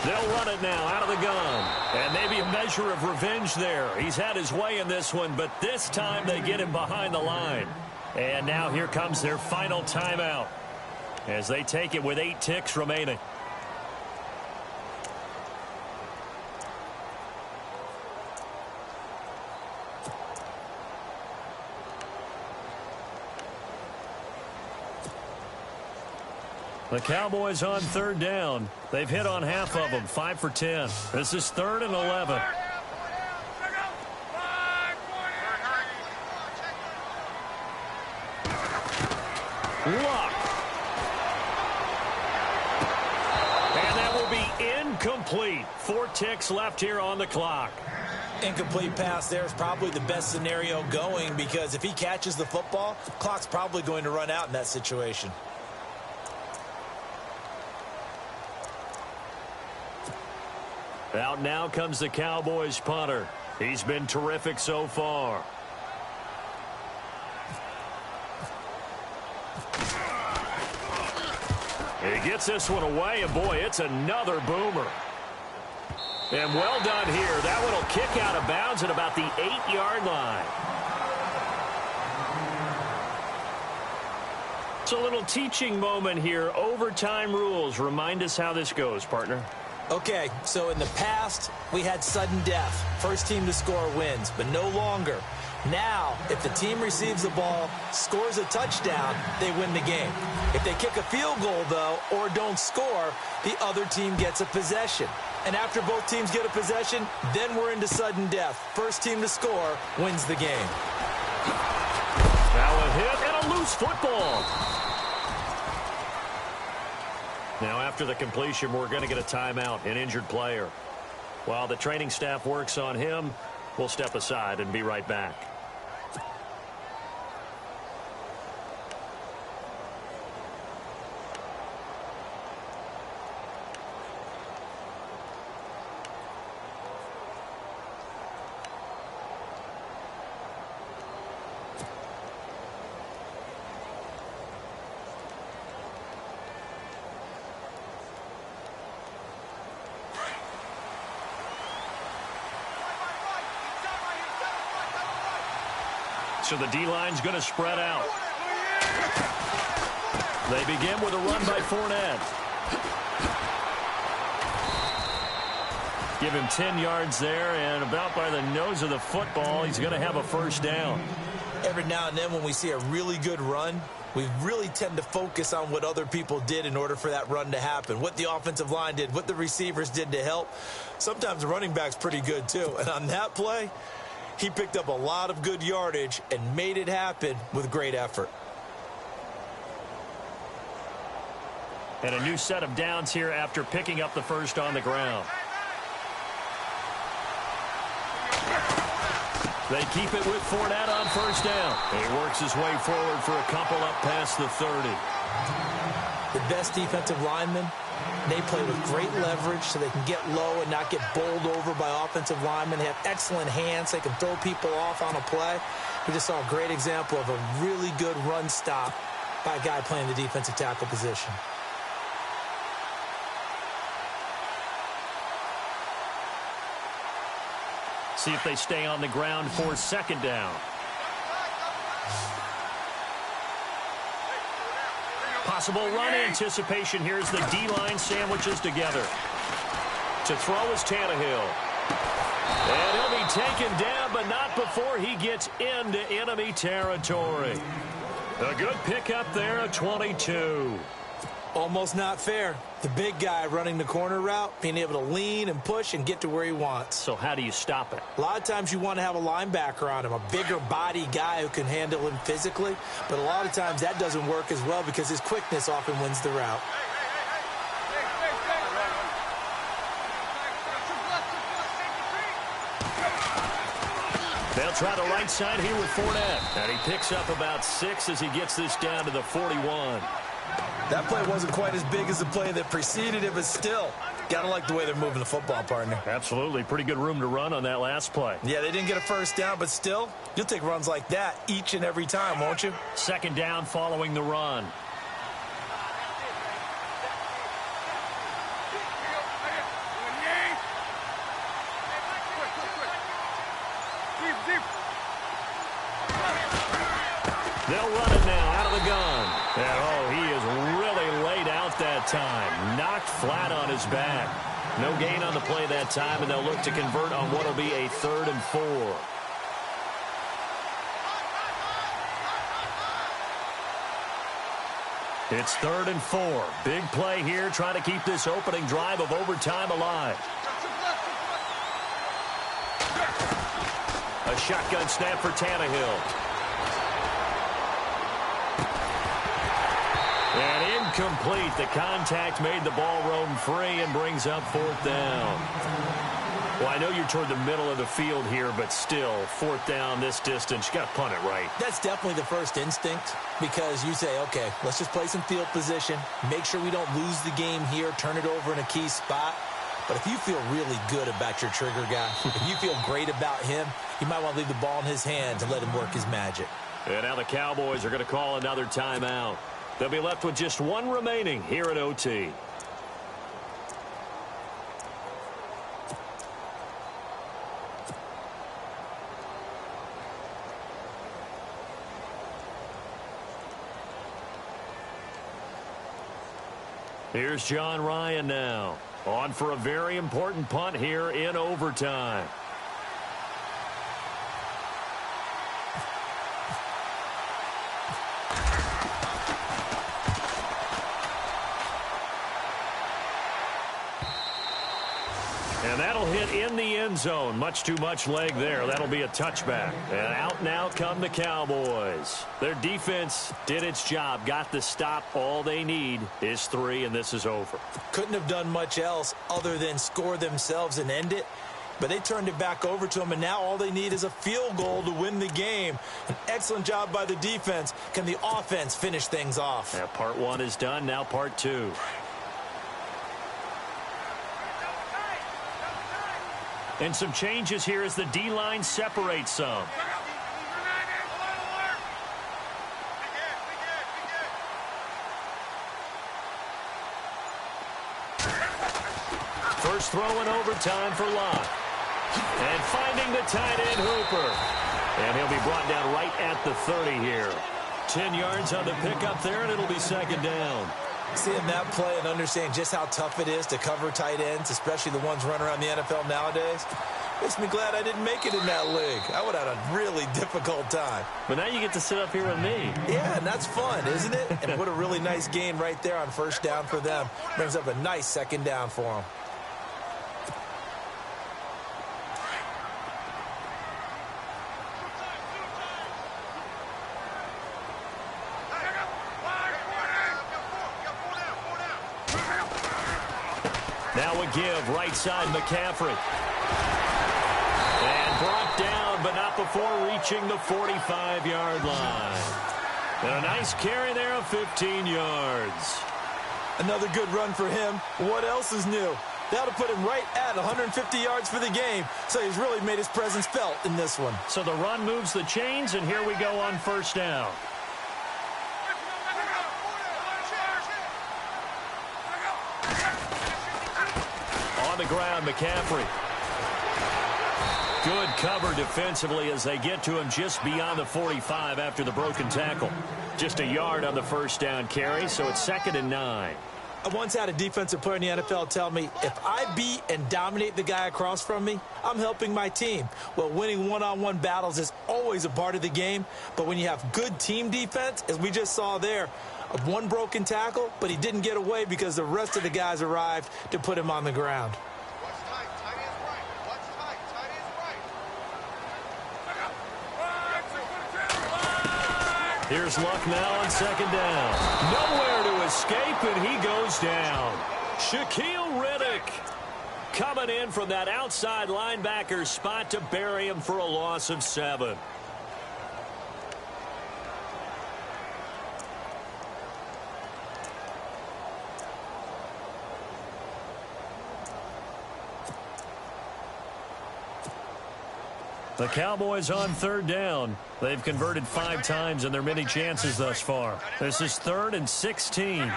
They'll run it now out of the gun. And maybe a measure of revenge there. He's had his way in this one, but this time they get him behind the line. And now here comes their final timeout, as they take it with 8 ticks remaining. The Cowboys on third down. They've hit on half of them, 5 for 10. This is 3rd and 11. Luck. And that will be incomplete. 4 ticks left here on the clock. Incomplete pass there is probably the best scenario going, because if he catches the football, clock's probably going to run out in that situation. Out now comes the Cowboys punter. He's been terrific so far. He gets this one away, and boy, it's another boomer. And well done here. That one will kick out of bounds at about the 8-yard line. It's a little teaching moment here. Overtime rules. Remind us how this goes, partner. Okay, so in the past, we had sudden death. First team to score wins, but no longer. Now, if the team receives the ball, scores a touchdown, they win the game. If they kick a field goal, though, or don't score, the other team gets a possession. And after both teams get a possession, then we're into sudden death. First team to score wins the game. Now a hit and a loose football. Now after the completion, we're going to get a timeout, an injured player. While the training staff works on him, we'll step aside and be right back. So the D-line's going to spread out. They begin with a run by Fournette. Give him 10 yards there, and about by the nose of the football, he's going to have a first down. Every now and then when we see a really good run, we really tend to focus on what other people did in order for that run to happen, what the offensive line did, what the receivers did to help. Sometimes the running back's pretty good, too. And on that play, he picked up a lot of good yardage and made it happen with great effort. And a new set of downs here after picking up the first on the ground. They keep it with Fournette on first down. And he works his way forward for a couple up past the 30. The best defensive linemen, they play with great leverage so they can get low and not get bowled over by offensive linemen. They have excellent hands. They can throw people off on a play. We just saw a great example of a really good run stop by a guy playing the defensive tackle position. See if they stay on the ground for second down. Possible run anticipation. Here's the D-line sandwiches together. To throw is Tannehill. And he'll be taken down, but not before he gets into enemy territory. A good pickup there, a 22. Almost not fair. The big guy running the corner route, being able to lean and push and get to where he wants. So how do you stop it? A lot of times you want to have a linebacker on him, a bigger body guy who can handle him physically. But a lot of times that doesn't work as well because his quickness often wins the route. They'll try the right side here with Fournette. And he picks up about 6 as he gets this down to the 41. That play wasn't quite as big as the play that preceded it, but still, got to like the way they're moving the football, partner. Absolutely. Pretty good room to run on that last play. Yeah, they didn't get a first down, but still, you'll take runs like that each and every time, won't you? Second down following the run. They'll run it now out of the gun. And, oh, he is really laid out that time. Knocked flat on his back. No gain on the play that time, and they'll look to convert on what will be a 3rd and 4. It's 3rd and 4. Big play here, trying to keep this opening drive of overtime alive. A shotgun snap for Tannehill. And incomplete. The contact made the ball roam free and brings up 4th down. Well, I know you're toward the middle of the field here, but still, 4th down this distance, you got to punt it right. That's definitely the first instinct because you say, okay, let's just play some field position, make sure we don't lose the game here, turn it over in a key spot. But if you feel really good about your trigger guy, if you feel great about him, you might want to leave the ball in his hands and let him work his magic. And now the Cowboys are going to call another timeout. They'll be left with just one remaining here at OT. Here's John Ryan now. On for a very important punt here in overtime. And that'll hit in the end zone. Much too much leg there. That'll be a touchback. And out now come the Cowboys. Their defense did its job, got the stop. All they need is 3, and this is over. Couldn't have done much else other than score themselves and end it. But they turned it back over to them, and now all they need is a field goal to win the game. An excellent job by the defense. Can the offense finish things off? Yeah, part 1 is done. Now part 2. And some changes here as the D-line separates some. First throw in overtime for Locke. And finding the tight end Hooper. And he'll be brought down right at the 30 here. 10 yards on the pickup there, and it'll be second down. Seeing that play and understanding just how tough it is to cover tight ends, especially the ones running around the NFL nowadays, makes me glad I didn't make it in that league. I would have had a really difficult time. But now you get to sit up here with me. Yeah, and that's fun, isn't it? And what a really nice gain right there on first down for them. Brings up a nice second down for them. Now a give, right side McCaffrey. And brought down, but not before reaching the 45-yard line. And a nice carry there of 15 yards. Another good run for him. What else is new? That'll put him right at 150 yards for the game, so he's really made his presence felt in this one. So the run moves the chains, and here we go on first down. On the ground, McCaffrey. Good cover defensively as they get to him just beyond the 45 after the broken tackle. Just a yard on the first down carry, so it's 2nd and 9. I once had a defensive player in the NFL tell me, if I beat and dominate the guy across from me, I'm helping my team. Well, winning one-on-one battles is always a part of the game, but when you have good team defense, as we just saw there, one broken tackle, but he didn't get away because the rest of the guys arrived to put him on the ground. Here's Luck now on second down. Nowhere to escape, and he goes down. Shaquille Riddick coming in from that outside linebacker spot to bury him for a loss of 7. The Cowboys on third down. They've converted 5 times in their many chances thus far. This is 3rd and 16.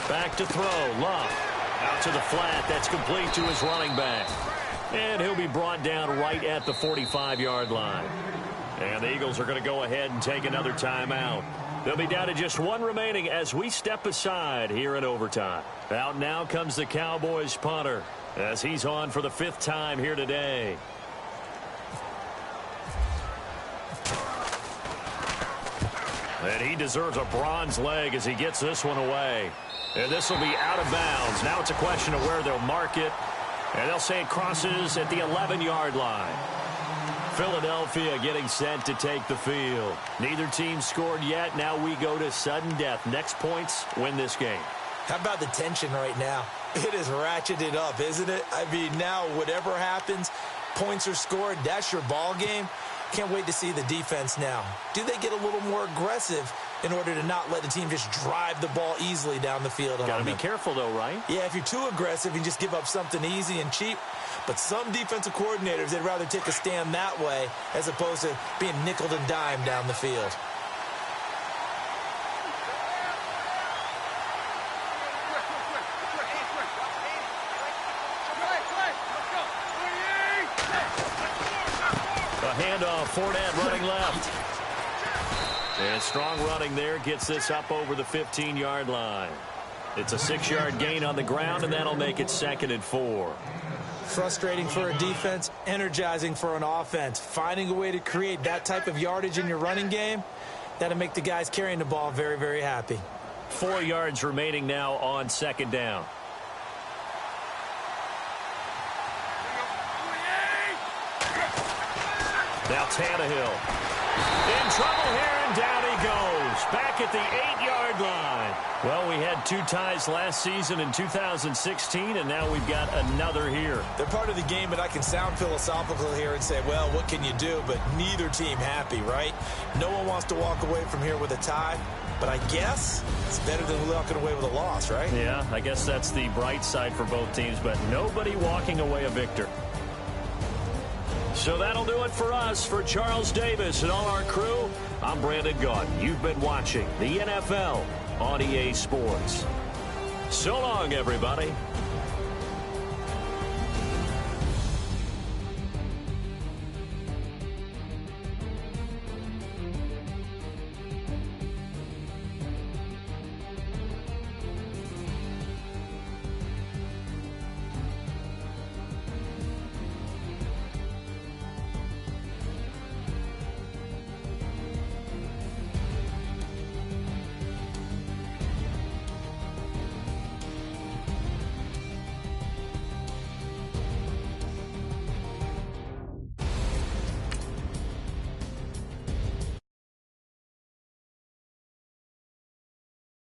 Back to throw. Love. Out to the flat. That's complete to his running back. And he'll be brought down right at the 45-yard line. And the Eagles are going to go ahead and take another timeout. They'll be down to just 1 remaining as we step aside here in overtime. Out now comes the Cowboys punter as he's on for the 5th time here today. And he deserves a bronze leg as he gets this one away. And this will be out of bounds. Now it's a question of where they'll mark it. And they'll say it crosses at the 11-yard line. Philadelphia getting set to take the field. Neither team scored yet. Now we go to sudden death. Next points win this game. How about the tension right now? It is ratcheted up, isn't it? I mean, now whatever happens, points are scored. That's your ball game. Can't wait to see the defense now. Do they get a little more aggressive in order to not let the team just drive the ball easily down the field? Got to be careful, though, right? Yeah, if you're too aggressive, you just give up something easy and cheap. But some defensive coordinators, they'd rather take a stand that way as opposed to being nickeled and dimed down the field. A handoff, Fournette running left. And strong running there gets this up over the 15-yard line. It's a 6-yard gain on the ground, and that'll make it 2nd and 4. Frustrating for a defense, energizing for an offense. Finding a way to create that type of yardage in your running game, that'll make the guys carrying the ball very, very happy. 4 yards remaining now on 2nd down. Now Tannehill in trouble here, and down he goes. Back at the 8-yard line. Well, we had 2 ties last season in 2016, and now we've got another here. They're part of the game, but I can sound philosophical here and say, well, what can you do? But neither team happy, right? No one wants to walk away from here with a tie, but I guess it's better than walking away with a loss, right? Yeah, I guess that's the bright side for both teams, but nobody walking away a victor. So that'll do it for us. For Charles Davis and all our crew, I'm Brandon Gaudin. You've been watching the NFL on EA Sports. So long, everybody.